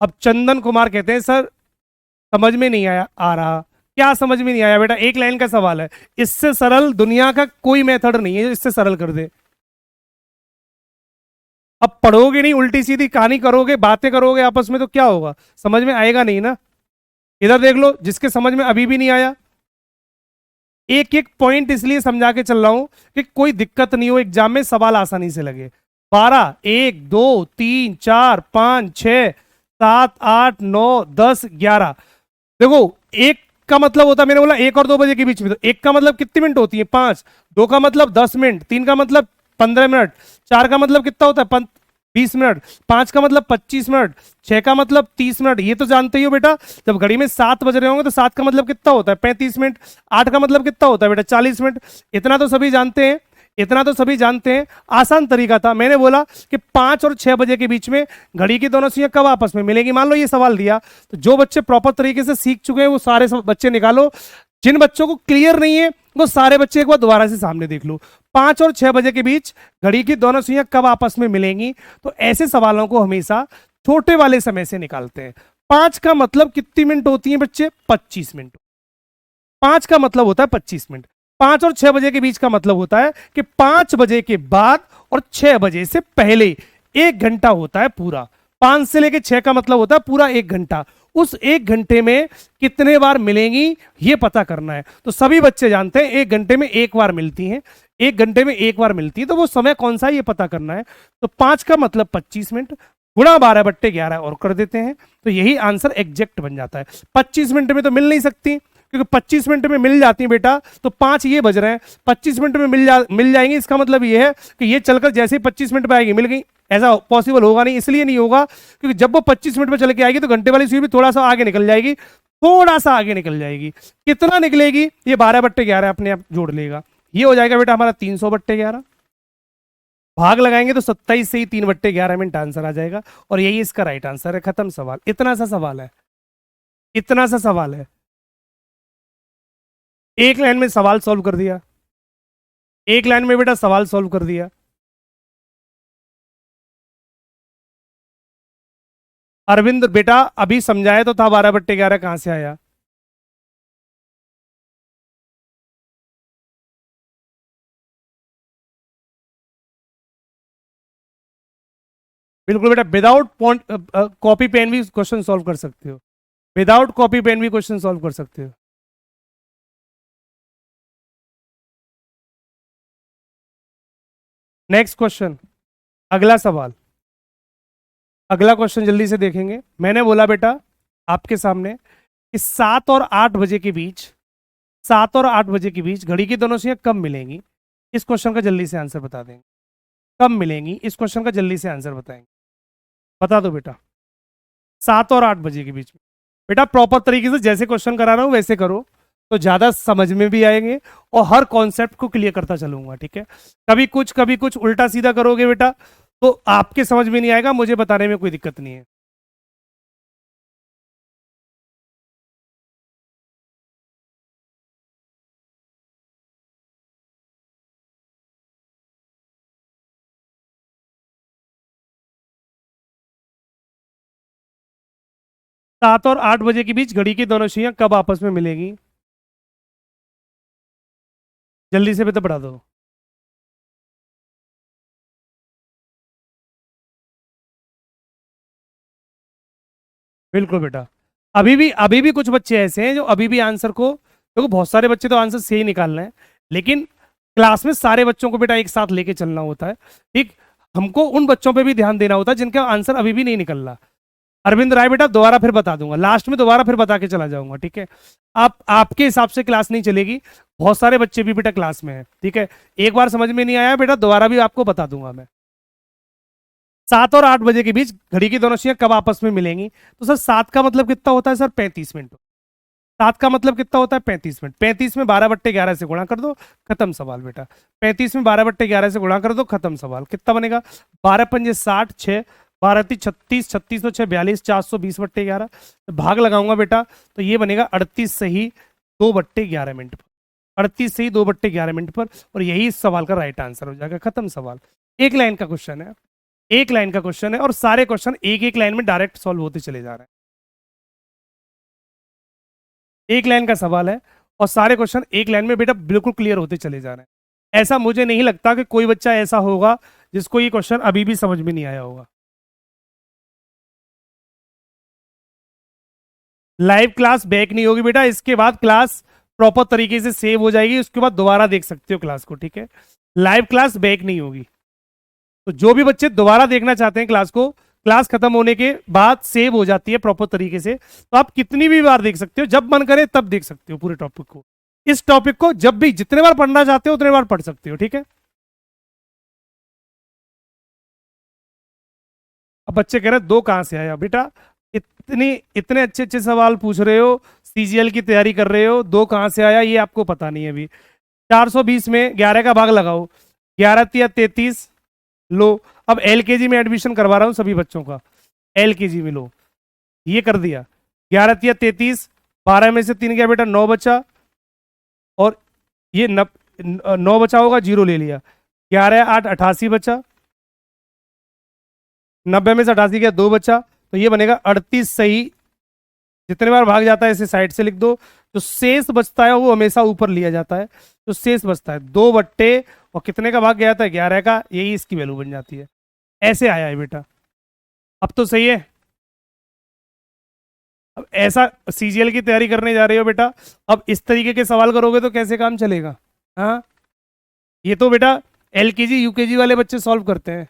अब चंदन कुमार कहते हैं सर समझ में नहीं आया, आ रहा क्या समझ में नहीं आया बेटा? एक लाइन का सवाल है, इससे सरल दुनिया का कोई मेथड नहीं है जो इससे सरल कर दे। अब पढ़ोगे नहीं, उल्टी सीधी कहानी करोगे, बातें करोगे आपस में, तो क्या होगा? समझ में आएगा नहीं ना। इधर देख लो, जिसके समझ में अभी भी नहीं आया, एक एक पॉइंट इसलिए समझा के चल रहा हूं कि कोई दिक्कत नहीं हो, एग्जाम में सवाल आसानी से लगे। 12, 1, 2, 3, 4, 5, 6, 7, 8, 9, 10, 11। देखो, एक का मतलब होता है, मैंने बोला 1 और 2 बजे के बीच में, तो एक का मतलब कितनी मिनट होती है? 5। 2 का मतलब 10 मिनट। 3 का मतलब 15 मिनट। 4 का मतलब कितना होता है? 20 मिनट। 5 का मतलब 25 मिनट। 6 का मतलब 30 मिनट। ये तो जानते ही हो बेटा, जब घड़ी में 7 बज रहे होंगे तो 7 का मतलब कितना होता है? 35 मिनट। 8 का मतलब कितना होता है बेटा? 40 मिनट। इतना तो सभी जानते हैं, इतना तो सभी जानते हैं। आसान तरीका था, मैंने बोला कि 5 और 6 बजे के बीच में घड़ी की दोनों सुइयां कब आपस में मिलेंगी। मान लो ये सवाल दिया, तो जो बच्चे प्रॉपर तरीके से सीख चुके हैं वो सारे बच्चे निकालो। जिन बच्चों को क्लियर नहीं है वो सारे बच्चे एक बार दोबारा से सामने देख लो। 5 और 6 बजे के बीच घड़ी की दोनों सुइयां कब आपस में मिलेंगी? तो ऐसे सवालों को हमेशा छोटे वाले समय से निकालते हैं। 5 का मतलब कितनी मिनट होती है बच्चे? 25 मिनट। 5 का मतलब होता है 25 मिनट। 5 और 6 बजे के बीच का मतलब होता है कि 5 बजे के बाद और 6 बजे से पहले 1 घंटा होता है पूरा। 5 से लेके 6 का मतलब होता है पूरा 1 घंटा। उस 1 घंटे में कितने बार मिलेंगी ये पता करना है। तो सभी बच्चे जानते हैं 1 घंटे में 1 बार मिलती हैं। 1 घंटे में 1 बार मिलती है, तो वो समय कौन सा है ये पता करना है। तो 5 का मतलब 25 मिनट गुणा 12/11 और कर देते हैं, तो यही आंसर एग्जैक्ट बन जाता है। 25 मिनट में तो मिल नहीं सकती, क्योंकि 25 मिनट में मिल जाती है बेटा, तो 5 ये बज रहे हैं, 25 मिनट में मिल जाएंगे। इसका मतलब ये है कि ये चलकर जैसे ही 25 मिनट में आएगी मिल गई। ऐसा पॉसिबल होगा नहीं, इसलिए नहीं होगा क्योंकि जब वो 25 मिनट में चल के आएगी तो घंटे वाली सुई भी थोड़ा सा आगे निकल जाएगी, थोड़ा सा आगे निकल जाएगी। कितना निकलेगी? ये 12/11 अपने आप जोड़ लेगा। ये हो जाएगा बेटा हमारा 300/11। भाग लगाएंगे तो 27 से ही 3/11 मिनट आंसर आ जाएगा, और यही इसका राइट आंसर है। खत्म सवाल। इतना सा सवाल है, इतना सा सवाल है। एक लाइन में सवाल सॉल्व कर दिया, एक लाइन में बेटा सवाल सॉल्व कर दिया। अरविंद बेटा अभी समझाया तो था, 12/11 कहां से आया? बिल्कुल बेटा, विदाउट कॉपी पेन भी क्वेश्चन सॉल्व कर सकते हो। विदाउट कॉपी पेन भी क्वेश्चन सॉल्व कर सकते हो। नेक्स्ट क्वेश्चन, अगला सवाल, अगला क्वेश्चन जल्दी से देखेंगे। मैंने बोला बेटा आपके सामने कि 7 और 8 बजे के बीच, 7 और 8 बजे के बीच घड़ी की दोनों सुइयां कब मिलेंगी? इस क्वेश्चन का जल्दी से आंसर बता देंगे। कब मिलेंगी इस क्वेश्चन का जल्दी से आंसर बताएंगे, बता दो बेटा। 7 और 8 बजे के बीच में। बेटा प्रॉपर तरीके से जैसे क्वेश्चन करा रहा हूं वैसे करो, तो ज्यादा समझ में भी आएंगे और हर कॉन्सेप्ट को क्लियर करता चलूंगा, ठीक है? कभी कुछ उल्टा सीधा करोगे बेटा तो आपके समझ में नहीं आएगा, मुझे बताने में कोई दिक्कत नहीं है। 7 और 8 बजे के बीच घड़ी की दोनों सुइयां कब आपस में मिलेगी? जल्दी से बेटा बढ़ा दो। बिल्कुल बेटा, अभी भी कुछ बच्चे ऐसे हैं जो अभी भी आंसर को, देखो बहुत सारे बच्चे तो आंसर सही निकाल रहे हैं, लेकिन क्लास में सारे बच्चों को बेटा एक साथ लेके चलना होता है, ठीक? हमको उन बच्चों पे भी ध्यान देना होता है जिनका आंसर अभी भी नहीं निकल रहा। अरविंद राय बेटा दोबारा फिर बता दूंगा, लास्ट में दोबारा फिर बता के चला जाऊंगा, ठीक है? आप आपके हिसाब से क्लास नहीं चलेगी, बहुत सारे बच्चे भी बेटा क्लास में है, ठीक है? एक बार समझ में नहीं आया बेटा दोबारा भी आपको बता दूंगा मैं। 7 और 8 बजे के बीच घड़ी की दोनों सुइयां कब आपस में मिलेंगी? तो सर 7 का मतलब कितना होता है सर? 35 मिनट। 7 का मतलब कितना होता है? 35 मिनट। 35 में 12/11 से गुणा कर दो, खत्म सवाल बेटा। 35 में 12/11 से गुणा कर दो, खत्म सवाल। कितना बनेगा? 12×5 = 60, 6 12×3 36, 36 तो 6 42, 420/11। भाग लगाऊंगा बेटा तो ये बनेगा 38 सही 2/11 मिनट पर। 38 सही 2/11 मिनट पर, और यही इस सवाल का राइट आंसर हो जाएगा। खत्म सवाल। एक लाइन का क्वेश्चन है, एक लाइन का क्वेश्चन है, और सारे क्वेश्चन एक एक लाइन में डायरेक्ट सॉल्व होते चले जा रहे हैं। एक लाइन का सवाल है और सारे क्वेश्चन एक लाइन में बेटा बिल्कुल क्लियर होते चले जा रहे हैं। ऐसा मुझे नहीं लगता कि कोई बच्चा ऐसा होगा जिसको ये क्वेश्चन अभी भी समझ में नहीं आया होगा। लाइव क्लास बैक नहीं होगी बेटा, इसके बाद क्लास प्रॉपर तरीके से सेव हो जाएगी, उसके बाद दोबारा देख सकते हो क्लास को, ठीक है। लाइव क्लास बैक नहीं होगी। तो जो भी बच्चे दोबारा देखना चाहते हैं क्लास को, क्लास खत्म होने के बाद सेव हो जाती है प्रॉपर तरीके से, तो आप कितनी भी बार देख सकते हो, जब मन करे तब देख सकते हो पूरे टॉपिक को। इस टॉपिक को जब भी जितने बार पढ़ना चाहते हो उतने बार पढ़ सकते हो, ठीक है। अब बच्चे कह रहे हैं दो कहां से आया बेटा, इतनी इतने अच्छे अच्छे सवाल पूछ रहे हो, सीजीएल की तैयारी कर रहे हो, दो कहां से आया ये आपको पता नहीं है अभी। 420 में 11 का भाग लगाओ, 11 तिया 33 लो। अब एलकेजी में एडमिशन करवा रहा हूं सभी बच्चों का, एलकेजी में लो, ये कर दिया। 11 तिया 33, 12 में से 3 गया बेटा 9 बचा, और ये 9 बचा होगा, जीरो ले लिया। 11 8 88 बचा, 90 में से 88 गया 2 बचा, तो ये बनेगा 38 सही। जितने बार भाग जाता है इसे साइड से लिख दो। जो शेष बचता है वो हमेशा ऊपर लिया जाता है। जो शेष बचता है 2 बट्टे, और कितने का भाग गया था 11 का, यही इसकी वैल्यू बन जाती है। ऐसे आया है बेटा, अब तो सही है। अब ऐसा सीजीएल की तैयारी करने जा रहे हो बेटा, अब इस तरीके के सवाल करोगे तो कैसे काम चलेगा। हाँ, ये तो बेटा एलकेजी यूकेजी वाले बच्चे सॉल्व करते हैं।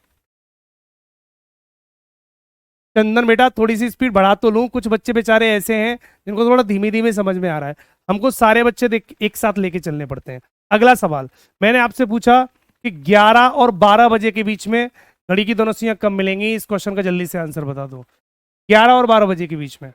चंदन बेटा थोड़ी सी स्पीड बढ़ा तो लूं, कुछ बच्चे बेचारे ऐसे हैं जिनको थोड़ा धीमे धीमे समझ में आ रहा है, हमको सारे बच्चे एक साथ लेके चलने पड़ते हैं। अगला सवाल मैंने आपसे पूछा कि 11 और 12 बजे के बीच में घड़ी की दोनों सुइयां कब मिलेंगी, इस क्वेश्चन का जल्दी से आंसर बता दो। 11 और 12 बजे के बीच में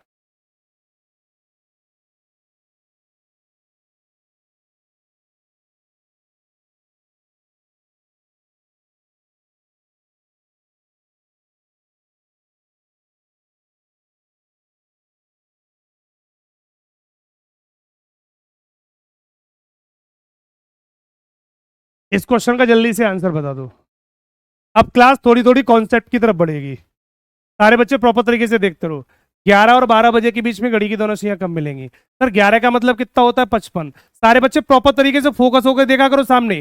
इस क्वेश्चन का जल्दी से आंसर बता दो। अब क्लास थोड़ी थोड़ी कॉन्सेप्ट की तरफ बढ़ेगी, सारे बच्चे प्रॉपर तरीके से देखते रहो। 11 और 12 बजे के बीच में घड़ी की दोनों सुइयां कब मिलेंगी। सर 11 का मतलब कितना होता है 55। सारे बच्चे प्रॉपर तरीके से फोकस होकर देखा करो सामने।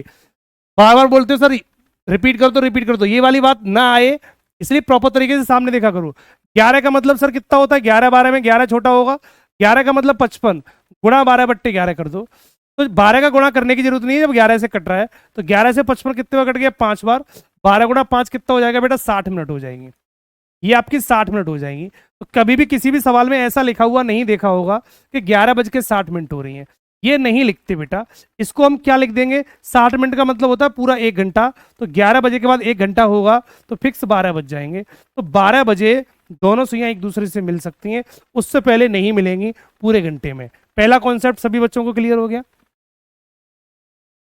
बार बार बोलते हो सर रिपीट कर दो रिपीट कर दो, ये वाली बात ना आए, इसलिए प्रॉपर तरीके से सामने देखा करो। 11 का मतलब सर कितना होता है, 11 12 में 11 छोटा होगा, 11 का मतलब 55, गुणा 12 बट्टे 11 कर दो। तो 12 का गुणा करने की जरूरत नहीं है जब 11 से कट रहा है। तो 11 से 55 कितने बार कट गया, 5 बार। 12 गुणा 5 कितना हो जाएगा बेटा, 60 मिनट हो जाएंगे। ये आपकी 60 मिनट हो जाएंगी। तो कभी भी किसी भी सवाल में ऐसा लिखा हुआ नहीं देखा होगा कि 11 बज के 60 मिनट हो रही हैं, ये नहीं लिखते बेटा। इसको हम क्या लिख देंगे, 60 मिनट का मतलब होता है पूरा 1 घंटा। तो 11 बजे के बाद 1 घंटा होगा तो फिक्स 12 बज जाएंगे। तो 12 बजे दोनों सुइयां एक दूसरे से मिल सकती हैं, उससे पहले नहीं मिलेंगी पूरे घंटे में। पहला कॉन्सेप्ट सभी बच्चों को क्लियर हो गया।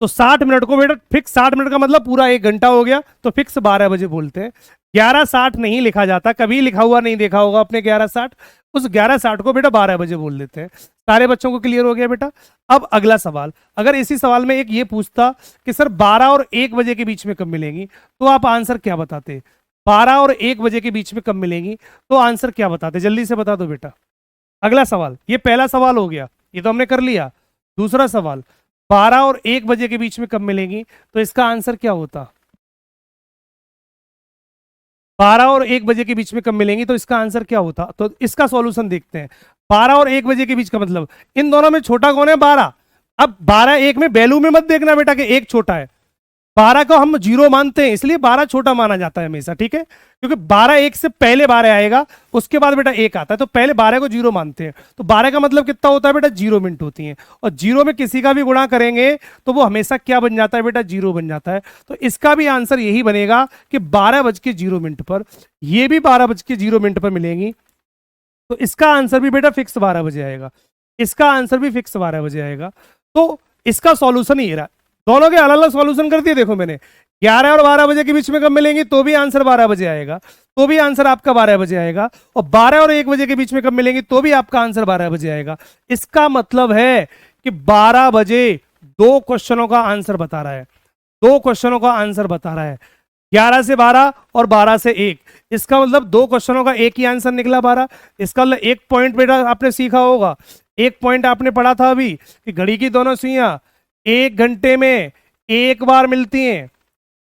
तो 60 मिनट को बेटा फिक्स, 60 मिनट का मतलब पूरा 1 घंटा हो गया, तो फिक्स 12 बजे बोलते हैं। 11:60 नहीं लिखा जाता, कभी लिखा हुआ नहीं देखा होगा अपने 11:60, उस 11:60 को बेटा 12 बजे बोल देते हैं। सारे बच्चों को क्लियर हो गया बेटा। अब अगला सवाल, अगर इसी सवाल में एक ये पूछता कि सर 12 और 1 बजे के बीच में कब मिलेंगी, तो आप आंसर क्या बताते। 12 और 1 बजे के बीच में कब मिलेंगी, तो आंसर क्या बताते, जल्दी से बता दो बेटा। अगला सवाल, ये पहला सवाल हो गया, ये तो हमने कर लिया। दूसरा सवाल, 12 और 1 बजे के बीच में कब मिलेंगी, तो इसका आंसर क्या होता। 12 और 1 बजे के बीच में कब मिलेंगी, तो इसका आंसर क्या होता। तो इसका सॉल्यूशन देखते हैं। 12 और 1 बजे के बीच का मतलब, इन दोनों में छोटा कौन है, 12। अब 12 1 में वैल्यू में मत देखना बेटा कि 1 छोटा है। 12 को हम 0 मानते हैं, इसलिए 12 छोटा माना जाता है हमेशा, ठीक है। क्योंकि 12 1 से पहले 12 आएगा, उसके बाद बेटा 1 आता है, तो पहले 12 को 0 मानते हैं। तो 12 का मतलब कितना होता है बेटा, 0 मिनट होती है। और 0 में किसी का भी गुणा करेंगे तो वो हमेशा क्या बन जाता है बेटा, 0 बन जाता है। तो इसका भी आंसर यही बनेगा कि 12:0 पर, ये भी 12:0 पर मिलेंगी। तो इसका आंसर भी बेटा फिक्स 12 बजे आएगा, इसका आंसर भी फिक्स 12 बजे आएगा। तो इसका सॉल्यूशन ही रहा। दोनों के अलग अलग सॉल्यूशन कर दिए, देखो मैंने। 11 और 12 बजे के बीच में कब मिलेंगी, तो भी आंसर 12 बजे आएगा, तो भी आंसर आपका 12 बजे आएगा। और 12 और 1 बजे के बीच में कब मिलेंगी, तो भी आपका आंसर 12 बजे आएगा। इसका मतलब है कि 12 बजे 2 क्वेश्चनों का आंसर बता रहा है, 2 क्वेश्चनों का आंसर बता रहा है। 11 से 12 और 12 से 1। इसका मतलब दो क्वेश्चनों का एक ही आंसर निकला 12। इसका मतलब एक पॉइंट बेटा आपने सीखा होगा, एक पॉइंट आपने पढ़ा था अभी कि घड़ी की दोनों सुइयां 1 घंटे में एक बार मिलती हैं,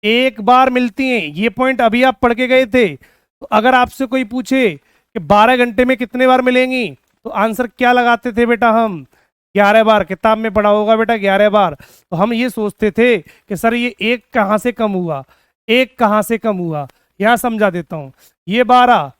एक बार मिलती हैं। ये पॉइंट अभी आप पढ़ के गए थे। तो अगर आपसे कोई पूछे कि 12 घंटे में कितने बार मिलेंगी, तो आंसर क्या लगाते थे बेटा हम? 11 बार। किताब में पढ़ा होगा बेटा 11 बार। तो हम ये सोचते थे कि सर ये एक कहां से कम हुआ, एक कहां से कम हुआ। यहां समझा देता हूं। ये 12,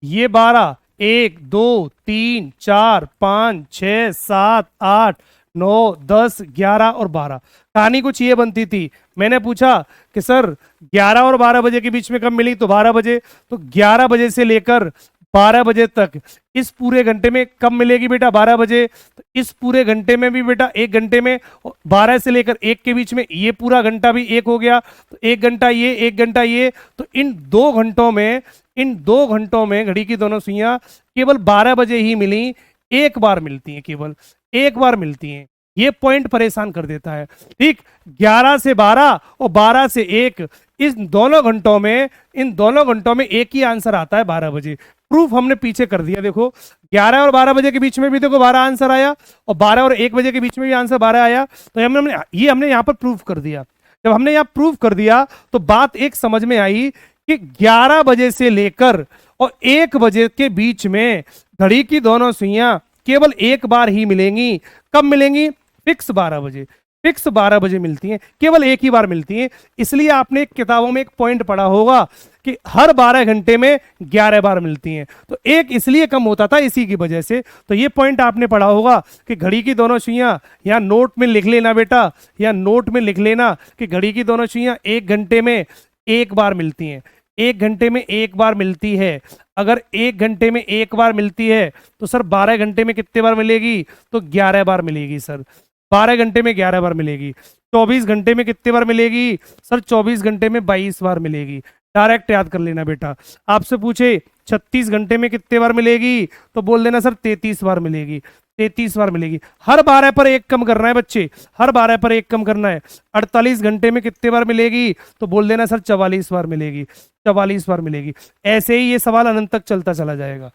ये 12, 1 2 3 4 5 6 7 8 9 10 11 और 12। कहानी कुछ ये बनती थी। मैंने पूछा कि सर 11 और 12 बजे के बीच में कब मिली, तो 12 बजे। तो 11 बजे से लेकर 12 बजे तक इस पूरे घंटे में कब मिलेगी बेटा? 12 बजे। तो इस पूरे घंटे में भी बेटा एक घंटे में 12 से लेकर 1 के बीच में ये पूरा घंटा भी 1 हो गया। तो 1 घंटा ये, 1 घंटा ये। तो इन 2 घंटों में, इन 2 घंटों में घड़ी की दोनों सुइयां केवल 12 बजे ही मिली, एक बार मिलती हैं, केवल एक बार मिलती हैं। ये पॉइंट परेशान कर देता है। ठीक, 11 से 12 और 12 से 1, इन दोनों घंटों में, इन दोनों घंटों में एक ही आंसर आता है 12 बजे। प्रूफ हमने पीछे कर दिया। देखो 11 और 12 बजे के बीच में भी देखो 12 आंसर आया, और 12 और 1 बजे के बीच में भी आंसर 12 आया। तो हमने यहाँ पर प्रूफ कर दिया। जब हमने यहाँ प्रूफ कर दिया तो बात एक समझ में आई कि 11 बजे से लेकर और 1 बजे के बीच में घड़ी की दोनों सुइयां केवल एक बार ही मिलेंगी। कब मिलेंगी? फिक्स 12 बजे। फिक्स 12 बजे मिलती हैं, केवल एक ही बार मिलती हैं। इसलिए आपने किताबों में एक पॉइंट पढ़ा होगा कि हर 12 घंटे में 11 बार मिलती हैं। तो एक इसलिए कम होता था इसी की वजह से। तो ये पॉइंट आपने पढ़ा होगा कि घड़ी की दोनों सुइयां, या नोट में लिख लेना बेटा, या नोट में लिख लेना कि घड़ी की दोनों सुइयां 1 घंटे में एक बार मिलती हैं। 1 घंटे में एक बार मिलती है। अगर 1 घंटे में एक बार मिलती है तो सर 12 घंटे में कितने बार मिलेगी? तो 11 बार मिलेगी सर। 12 घंटे में 11 बार मिलेगी। 24 घंटे में कितने बार मिलेगी? सर 24 घंटे में 22 बार मिलेगी। डायरेक्ट याद कर लेना बेटा। आपसे पूछे 36 घंटे में कितने बार मिलेगी, तो बोल देना सर 33 बार मिलेगी। 33 बार मिलेगी। हर 12 पर एक कम करना है बच्चे, हर 12 पर एक कम करना है। 48 घंटे में कितने बार मिलेगी, तो बोल देना सर 44 बार मिलेगी। 44 बार मिलेगी। ऐसे ही ये सवाल अनंत तक चलता चला जाएगा।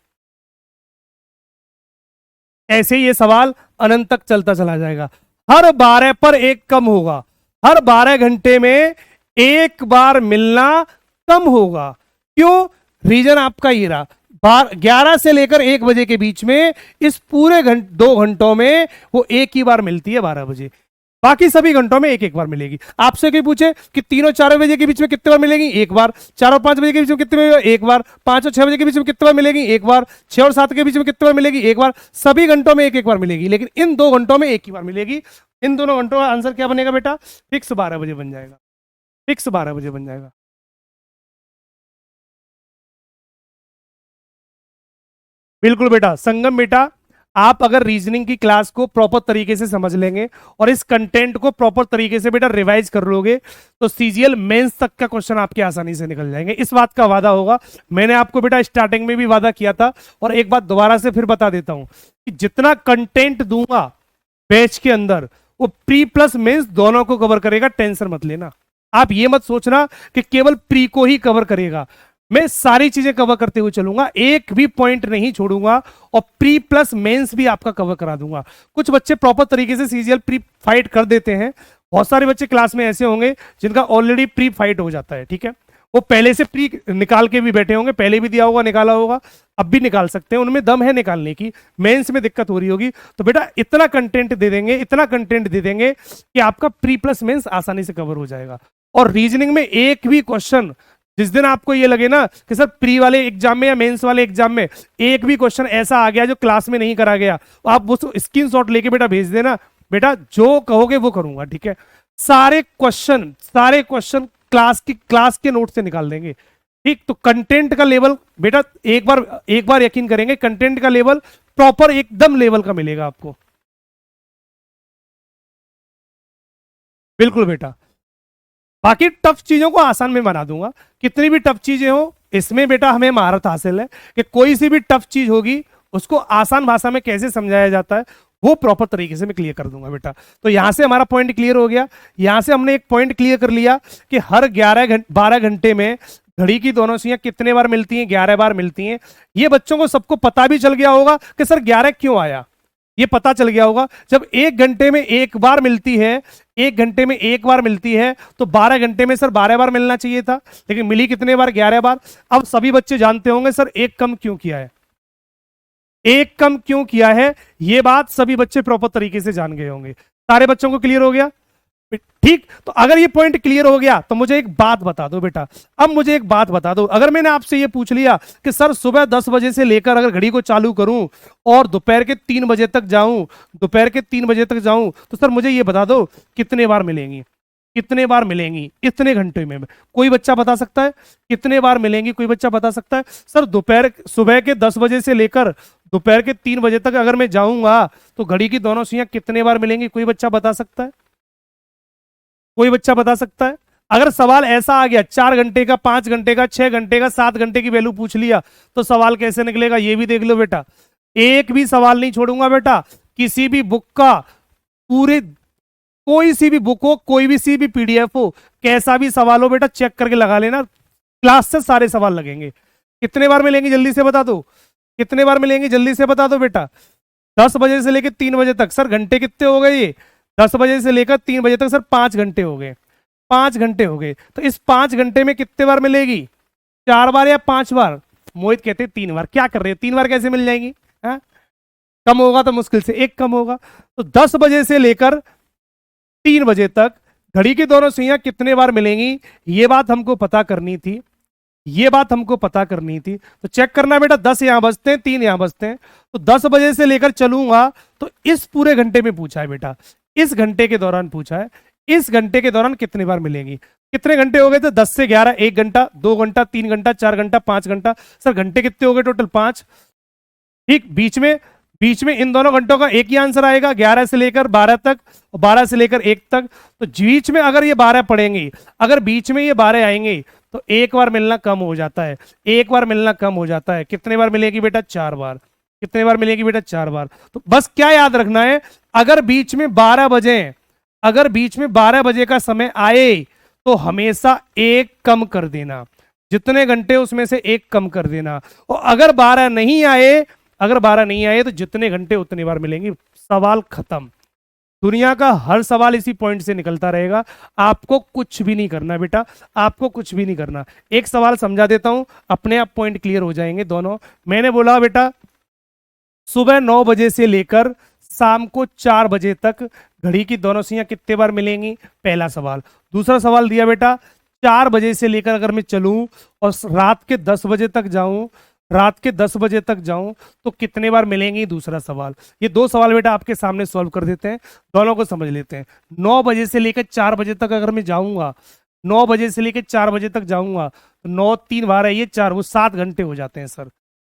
ऐसे ही ये सवाल अनंत तक चलता चला जाएगा। हर 12 पर एक कम होगा। हर 12 घंटे में एक बार मिलना कम होगा। क्यों? रीजन आपका ये रहा। 11 से लेकर 1 बजे के बीच में इस पूरे 2 घंटों में वो एक ही बार मिलती है 12 बजे। बाकी सभी घंटों में एक एक बार मिलेगी। आपसे कोई पूछे कि 3 और 4 बजे के बीच में कितने बार मिलेगी? एक बार। 4 और 5 बजे के बीच में कितने बार? एक बार। 5 और 6 बजे के बीच में कितने बार मिलेगी? एक बार। 6 और 7 के बीच में कितने बार मिलेगी? एक बार। सभी घंटों में एक एक बार मिलेगी, लेकिन इन 2 घंटों में एक ही बार मिलेगी। इन दोनों घंटों का आंसर क्या बनेगा बेटा? फिक्स 12 बजे बन जाएगा। फिक्स 12 बजे बन जाएगा। बिल्कुल बेटा। संगम बेटा, आप अगर रीजनिंग की क्लास को प्रॉपर तरीके से समझ लेंगे और इस कंटेंट को प्रॉपर तरीके से बेटा रिवाइज कर लोगे, तो सीजीएल मेंस तक का क्वेश्चन आपके आसानी से निकल जाएंगे। इस बात का वादा होगा। मैंने आपको बेटा स्टार्टिंग में भी वादा किया था, और एक बात दोबारा से फिर बता देता हूं कि जितना कंटेंट दूंगा बैच के अंदर, वो प्री प्लस मेंस दोनों को कवर करेगा। टेंशन मत लेना। आप ये मत सोचना कि केवल प्री को ही कवर करेगा। मैं सारी चीजें कवर करते हुए चलूंगा, एक भी पॉइंट नहीं छोड़ूंगा, और प्री प्लस मेंस भी आपका कवर करा दूंगा। कुछ बच्चे प्रॉपर तरीके से सीजीएल प्री फाइट कर देते हैं। बहुत सारे बच्चे क्लास में ऐसे होंगे जिनका ऑलरेडी प्री फाइट हो जाता है। ठीक है, वो पहले से प्री निकाल के भी बैठे होंगे, पहले भी दिया होगा, निकाला होगा, अब भी निकाल सकते हैं, उनमें दम है निकालने की। मेंस में दिक्कत हो रही होगी तो बेटा इतना कंटेंट दे देंगे, इतना कंटेंट दे देंगे कि आपका प्री प्लस मेंस आसानी से कवर हो जाएगा। और रीजनिंग में एक भी क्वेश्चन, जिस दिन आपको ये लगे ना कि सर प्री वाले एग्जाम में या मेंस वाले एग्जाम में एक भी क्वेश्चन ऐसा आ गया जो क्लास में नहीं करा गया, आप वो स्क्रीनशॉट लेके बेटा भेज देना। बेटा जो कहोगे वो करूंगा। ठीक है, सारे क्वेश्चन क्लास के नोट से निकाल देंगे। ठीक, तो कंटेंट का लेवल बेटा एक बार यकीन करेंगे, कंटेंट का लेवल प्रॉपर एकदम लेवल का मिलेगा आपको। बिल्कुल बेटा। बाकी टफ चीजों को आसान में बना दूंगा। कितनी भी टफ चीजें हो, इसमें बेटा हमें महारत हासिल है कि कोई सी भी टफ चीज होगी उसको आसान भाषा में कैसे समझाया जाता है, वो प्रॉपर तरीके से मैं क्लियर कर दूंगा बेटा। तो यहां से हमारा पॉइंट क्लियर हो गया। यहां से हमने एक पॉइंट क्लियर कर लिया कि हर 12 घंटे में घड़ी की दोनों सुइयां कितने बार मिलती हैं, 11 बार मिलती हैं। ये बच्चों को सबको पता भी चल गया होगा कि सर 11 क्यों आया, ये पता चल गया होगा। जब 1 घंटे में एक बार मिलती है, 1 घंटे में एक बार मिलती है, तो 12 घंटे में सर 12 बार मिलना चाहिए था, लेकिन मिली कितने बार, 11 बार। अब सभी बच्चे जानते होंगे सर एक कम क्यों किया है, एक कम क्यों किया है, ये बात सभी बच्चे प्रॉपर तरीके से जान गए होंगे। सारे बच्चों को क्लियर हो गया, ठीक। तो अगर ये पॉइंट क्लियर हो गया तो मुझे एक बात बता दो बेटा। अब मुझे एक बात बता दो, अगर मैंने आपसे ये पूछ लिया कि सर सुबह 10 बजे से लेकर अगर घड़ी को चालू करूं और दोपहर के 3 बजे तक जाऊं, दोपहर के 3 बजे तक जाऊं, तो सर मुझे ये बता दो कितने बार मिलेंगी, कितने बार मिलेंगी इतने घंटे में। कोई बच्चा बता सकता है कितने बार मिलेंगी? कोई बच्चा बता सकता है? सर दोपहर सुबह के 10 बजे से लेकर दोपहर के 3 बजे तक अगर मैं जाऊंगा तो घड़ी की दोनों सुइयां कितने बार मिलेंगी? कोई बच्चा बता सकता है? कोई बच्चा बता सकता है? अगर सवाल ऐसा आ गया 4 घंटे का, 5 घंटे का, 6 घंटे का, 7 घंटे की वैल्यू पूछ लिया, तो सवाल कैसे निकलेगा ये भी देख लो बेटा। एक भी सवाल नहीं छोड़ूंगा बेटा, किसी भी बुक का, पूरे कोई सी भी बुक हो, कोई भी सी भी पीडीएफ हो, कैसा भी सवाल हो बेटा चेक करके लगा लेना, क्लास से सारे सवाल लगेंगे। कितने बार मिलेंगे जल्दी से बता दो, कितने बार मिलेंगे जल्दी से बता दो बेटा। 10 बजे से लेकर 3 बजे तक, सर घंटे कितने हो गए ये? 10 बजे से लेकर 3 बजे तक सर 5 घंटे हो गए, 5 घंटे हो गए। तो इस 5 घंटे में कितने बार मिलेगी? 4 बार या 5 बार? मोहित कहते हैं 3 बार। क्या कर रहे हैं, 3 बार कैसे मिल जाएंगी? हा? कम होगा तो मुश्किल से एक कम होगा। तो 10 बजे से लेकर 3 बजे तक घड़ी की दोनों सुइयां कितने बार मिलेंगी, ये बात हमको पता करनी थी, ये बात हमको पता करनी थी। तो चेक करना बेटा, 10 यहां बजते हैं, 3 यहां बजते हैं, तो 10 बजे से लेकर चलूंगा तो इस पूरे घंटे में पूछा है बेटा, इस घंटे के दौरान पूछा है, इस घंटे के दौरान कितने बार मिलेंगी। कितने घंटे हो गए थे? 10 से 11, 1 घंटा, 2 घंटा, 3 घंटा, 4 घंटा, 5 घंटा। सर घंटे कितने हो गए टोटल? 5। ठीक, बीच में इन दोनों घंटों का एक ही आंसर आएगा, 11 से लेकर 12 तक, 12 से लेकर 1 तक। तो बीच में अगर ये 12 पड़ेंगे, अगर बीच में ये 12 आएंगे तो एक बार मिलना कम हो जाता है, एक बार मिलना कम हो जाता है। कितने बार मिलेगी बेटा? 4 बार। कितने बार मिलेगी बेटा? 4 बार। तो बस क्या याद रखना है, अगर बीच में 12 बजे, अगर बीच में 12 बजे का समय आए तो हमेशा एक कम कर देना, जितने घंटे उसमें से एक कम कर देना। और अगर 12 नहीं आए, अगर 12 नहीं आए तो जितने घंटे उतनी बार मिलेंगी। सवाल खत्म। दुनिया का हर सवाल इसी पॉइंट से निकलता रहेगा। आपको कुछ भी नहीं करना बेटा, आपको कुछ भी नहीं करना। एक सवाल समझा देता हूं, अपने आप पॉइंट क्लियर हो जाएंगे दोनों। मैंने बोला बेटा सुबह 9 बजे से लेकर शाम को 4 बजे तक घड़ी की दोनों सुइयां कितने बार मिलेंगी? पहला सवाल। दूसरा सवाल दिया बेटा 4 बजे से लेकर अगर मैं चलूं और रात के 10 बजे तक जाऊं, रात के 10 बजे तक जाऊं तो कितने बार मिलेंगी? दूसरा सवाल। ये 2 सवाल बेटा आपके सामने सॉल्व कर देते हैं, दोनों को समझ लेते हैं। 9 बजे से लेकर 4 बजे तक अगर मैं जाऊंगा, 9 बजे से लेकर 4 बजे तक जाऊंगा तो 9 3 बार है ये 4, वो 7 घंटे हो जाते हैं सर।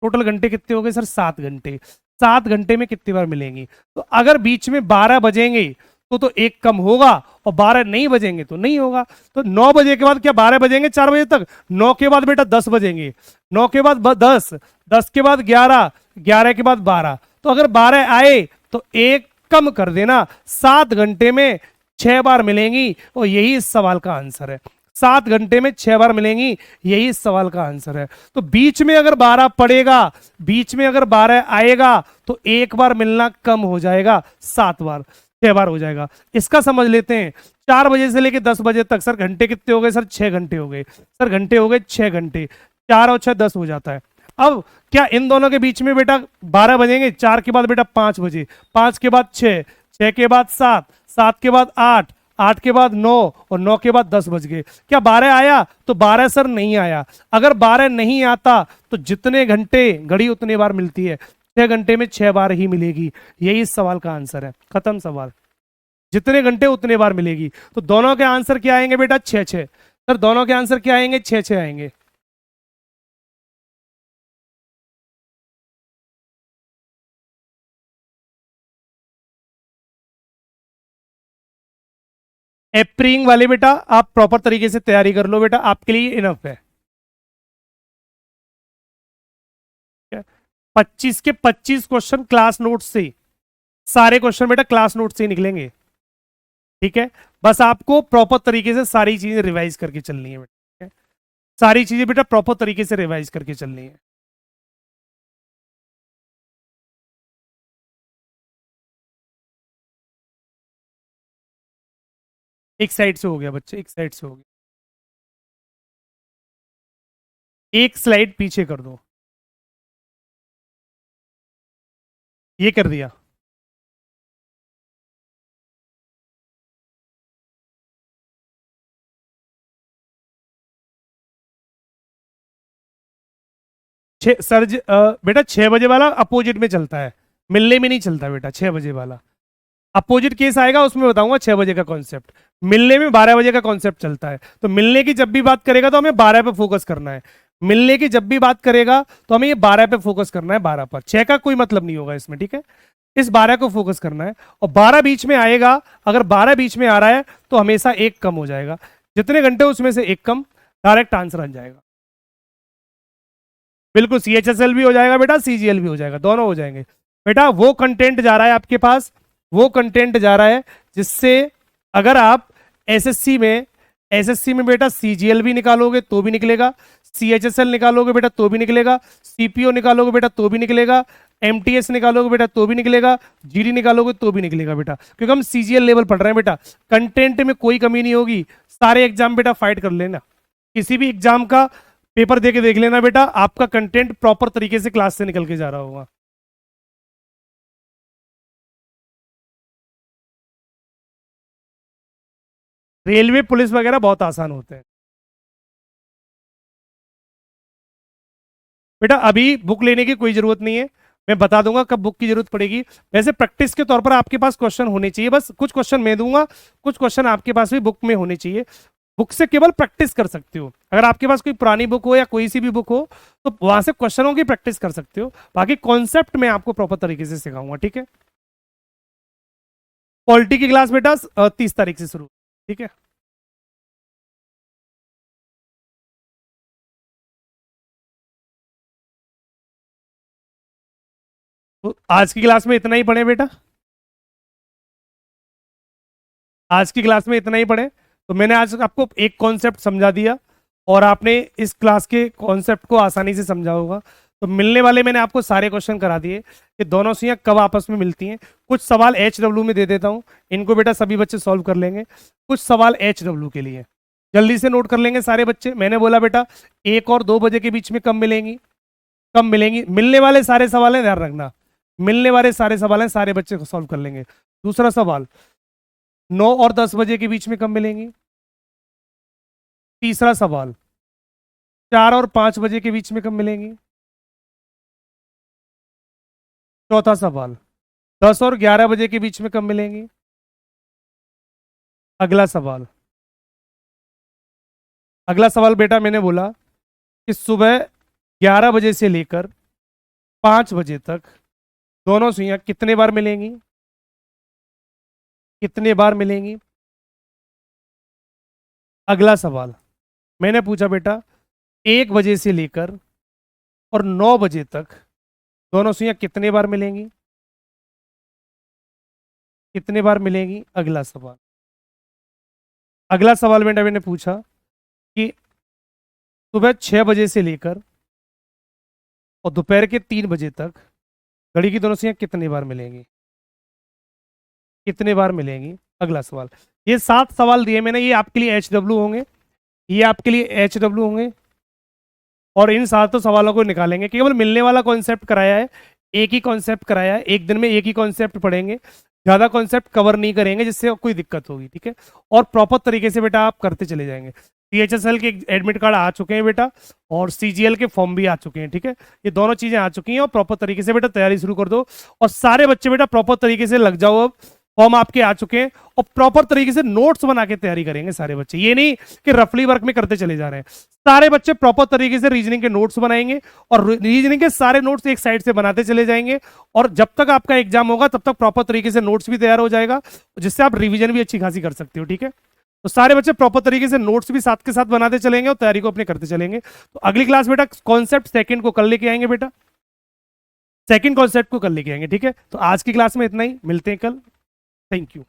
टोटल घंटे कितने हो गए सर? 7 घंटे। 7 घंटे में कितनी बार मिलेंगी? तो अगर बीच में 12 बजेंगे तो एक कम होगा, और 12 नहीं बजेंगे तो नहीं होगा। तो 9 बजे के बाद क्या 12 बजेंगे 4 बजे तक? 9 के बाद बेटा 10 बजेंगे, 9 के बाद 10, 10 के बाद 11, 11 के बाद 12। तो अगर 12 आए तो एक कम कर देना, 7 घंटे में 6 बार मिलेंगी, और यही इस सवाल का आंसर है। 7 घंटे में 6 बार मिलेंगी, यही इस सवाल का आंसर है। तो बीच में अगर 12 पड़ेगा, बीच में अगर 12 आएगा तो एक बार मिलना कम हो जाएगा, 7 बार, 6 बार हो जाएगा। इसका समझ लेते हैं। 4 बजे से लेकर 10 बजे तक सर घंटे कितने हो गए? सर 6 घंटे हो गए। सर घंटे हो गए 6 घंटे, 4 और 6 10 हो जाता है। अब क्या इन दोनों के बीच में बेटा 12 बजेंगे? 4 के बाद बेटा 5 बजे, 5 के बाद 6, 6 के बाद 7, 7 के बाद 8, 8 के बाद 9, और 9 के बाद 10 बज गए। क्या 12 आया? तो 12 सर नहीं आया। अगर 12 नहीं आता तो जितने घंटे घड़ी उतने बार मिलती है, 6 घंटे में 6 बार ही मिलेगी। यही इस सवाल का आंसर है। खत्म सवाल। जितने घंटे उतने बार मिलेगी। तो दोनों के आंसर क्या आएंगे बेटा? 6 6। सर दोनों के आंसर क्या आएंगे? 6 6 आएंगे। एप्रिंग वाले बेटा आप प्रॉपर तरीके से तैयारी कर लो बेटा, आपके लिए इनफ है। 25 के 25 क्वेश्चन क्लास नोट से, सारे क्वेश्चन बेटा क्लास नोट से ही निकलेंगे, ठीक है। बस आपको प्रॉपर तरीके से सारी चीजें रिवाइज करके चलनी है बेटा, ठीक है? सारी चीजें बेटा प्रॉपर तरीके से रिवाइज करके चलनी है। एक साइड से हो गया बच्चे, एक साइड से हो गया। एक स्लाइड पीछे कर दो, ये कर दिया। बेटा 6 बजे वाला अपोजिट में चलता है, मिलने में नहीं चलता बेटा। 6 बजे वाला अपोजिट केस आएगा, उसमें बताऊंगा 6 बजे का कॉन्सेप्ट। मिलने में 12 बजे का कॉन्सेप्ट चलता है। तो मिलने की जब भी बात करेगा तो हमें 12 पे फोकस करना है। मिलने की जब भी बात करेगा तो हमें ये 12 पे फोकस करना है, 12 पर। 6 का कोई मतलब नहीं होगा इसमें, ठीक है। इस 12 को फोकस करना है। और 12 बीच में आएगा, अगर 12 बीच में आ रहा है तो हमेशा एक कम हो जाएगा। जितने घंटे उसमें से एक कम, डायरेक्ट आंसर आ जाएगा। बिल्कुल CHSL भी हो जाएगा बेटा, CGL भी हो जाएगा, दोनों हो जाएंगे बेटा। वो कंटेंट जा रहा है आपके पास, वो कंटेंट जा रहा है जिससे अगर आप एसएससी में बेटा CGL भी निकालोगे तो भी निकलेगा, CHSL निकालोगे बेटा तो भी निकलेगा, CPO निकालोगे बेटा तो भी निकलेगा, MTS निकालोगे बेटा तो भी निकलेगा, GD निकालोगे तो भी निकलेगा बेटा, क्योंकि हम CGL लेवल पढ़ रहे हैं बेटा। कंटेंट में कोई कमी नहीं होगी। सारे एग्जाम बेटा फाइट कर लेना, किसी भी एग्जाम का पेपर दे के देख लेना बेटा, आपका कंटेंट प्रॉपर तरीके से क्लास से निकल के जा रहा होगा। रेलवे पुलिस वगैरह बहुत आसान होते हैं बेटा। अभी बुक लेने की कोई जरूरत नहीं है, मैं बता दूंगा कब बुक की जरूरत पड़ेगी। वैसे प्रैक्टिस के तौर पर आपके पास क्वेश्चन होने चाहिए, बस कुछ क्वेश्चन मैं दूंगा, कुछ क्वेश्चन आपके पास भी बुक में होने चाहिए। बुक से केवल प्रैक्टिस कर सकते हो। अगर आपके पास कोई पुरानी बुक हो या कोई सी भी बुक हो तो वहां से क्वेश्चनों की प्रैक्टिस कर सकते हो। बाकी कॉन्सेप्ट मैं आपको प्रॉपर तरीके से सिखाऊंगा, ठीक है। पॉलिटी की क्लास बेटा 30 तारीख से शुरू, ठीक है। तो आज की क्लास में इतना ही पढ़े बेटा, आज की क्लास में इतना ही पढ़े। तो मैंने आज आपको एक कॉन्सेप्ट समझा दिया और आपने इस क्लास के कॉन्सेप्ट को आसानी से समझा होगा। तो मिलने वाले मैंने आपको सारे क्वेश्चन करा दिए कि दोनों सुइयां कब आपस में मिलती हैं। कुछ सवाल HW में दे देता हूं, इनको बेटा सभी बच्चे सॉल्व कर लेंगे। कुछ सवाल HW के लिए जल्दी से नोट कर लेंगे सारे बच्चे। मैंने बोला बेटा 1 और 2 बजे के बीच में कब मिलेंगी, कब मिलेंगी। मिलने वाले सारे सवाल हैं, ध्यान रखना, मिलने वाले सारे सवाल हैं, सारे बच्चे को सॉल्व कर लेंगे। दूसरा सवाल 9 और 10 बजे के बीच में कब मिलेंगी। तीसरा सवाल 4 और 5 बजे के बीच में कब मिलेंगी। चौथा सवाल 10 और 11 बजे के बीच में कब मिलेंगी। अगला सवाल, अगला सवाल बेटा मैंने बोला कि सुबह 11 बजे से लेकर 5 बजे तक दोनों सुइयां कितने बार मिलेंगी, कितने बार मिलेंगी। अगला सवाल मैंने पूछा बेटा 1 बजे से लेकर और 9 बजे तक दोनों सुइयां कितने बार मिलेंगी, कितने बार मिलेंगी। अगला सवाल, अगला सवाल बेटा मैंने पूछा कि सुबह 6 बजे से लेकर और दोपहर के 3 बजे तक घड़ी की दोनों सुइयां कितनी बार मिलेंगी, कितने बार मिलेंगी। अगला सवाल। ये 7 सवाल दिए मैंने, ये आपके लिए HW होंगे, ये आपके लिए HW होंगे। और इन 7 सवालों को निकालेंगे। केवल मिलने वाला कॉन्सेप्ट कराया है, एक ही कॉन्सेप्ट कराया है, एक दिन में एक ही कॉन्सेप्ट पढ़ेंगे, ज्यादा कॉन्सेप्ट कवर नहीं करेंगे जिससे कोई दिक्कत होगी, ठीक है। और प्रॉपर तरीके से बेटा आप करते चले जाएंगे। CHSL के एडमिट कार्ड आ चुके हैं बेटा, और CGL के फॉर्म भी आ चुके हैं, ठीक है। ये दोनों चीजें आ चुकी हैं और प्रॉपर तरीके से बेटा तैयारी शुरू कर दो। और सारे बच्चे बेटा प्रॉपर तरीके से लग जाओ। अब फॉर्म आपके आ चुके हैं और प्रॉपर तरीके से नोट्स बना के तैयारी करेंगे सारे बच्चे। ये नहीं कि रफली वर्क में करते चले जा रहे हैं, सारे बच्चे प्रॉपर तरीके से रीजनिंग के नोट्स बनाएंगे और रीजनिंग के सारे नोट्स एक साइड से बनाते चले जाएंगे। और जब तक आपका एग्जाम होगा तब तक प्रॉपर तरीके से नोट्स भी तैयार हो जाएगा, जिससे आप रिवीजन भी अच्छी खासी कर सकते हो, ठीक है। तो सारे बच्चे प्रॉपर तरीके से नोट्स भी साथ के साथ बनाते चलेंगे और तैयारी को अपने करते चलेंगे। तो अगली क्लास बेटा कॉन्सेप्ट सेकंड को कल लेके आएंगे बेटा। सेकंड कॉन्सेप्ट को कल लेके आएंगे, ठीक है। तो आज की क्लास में इतना ही, मिलते हैं कल। Thank you.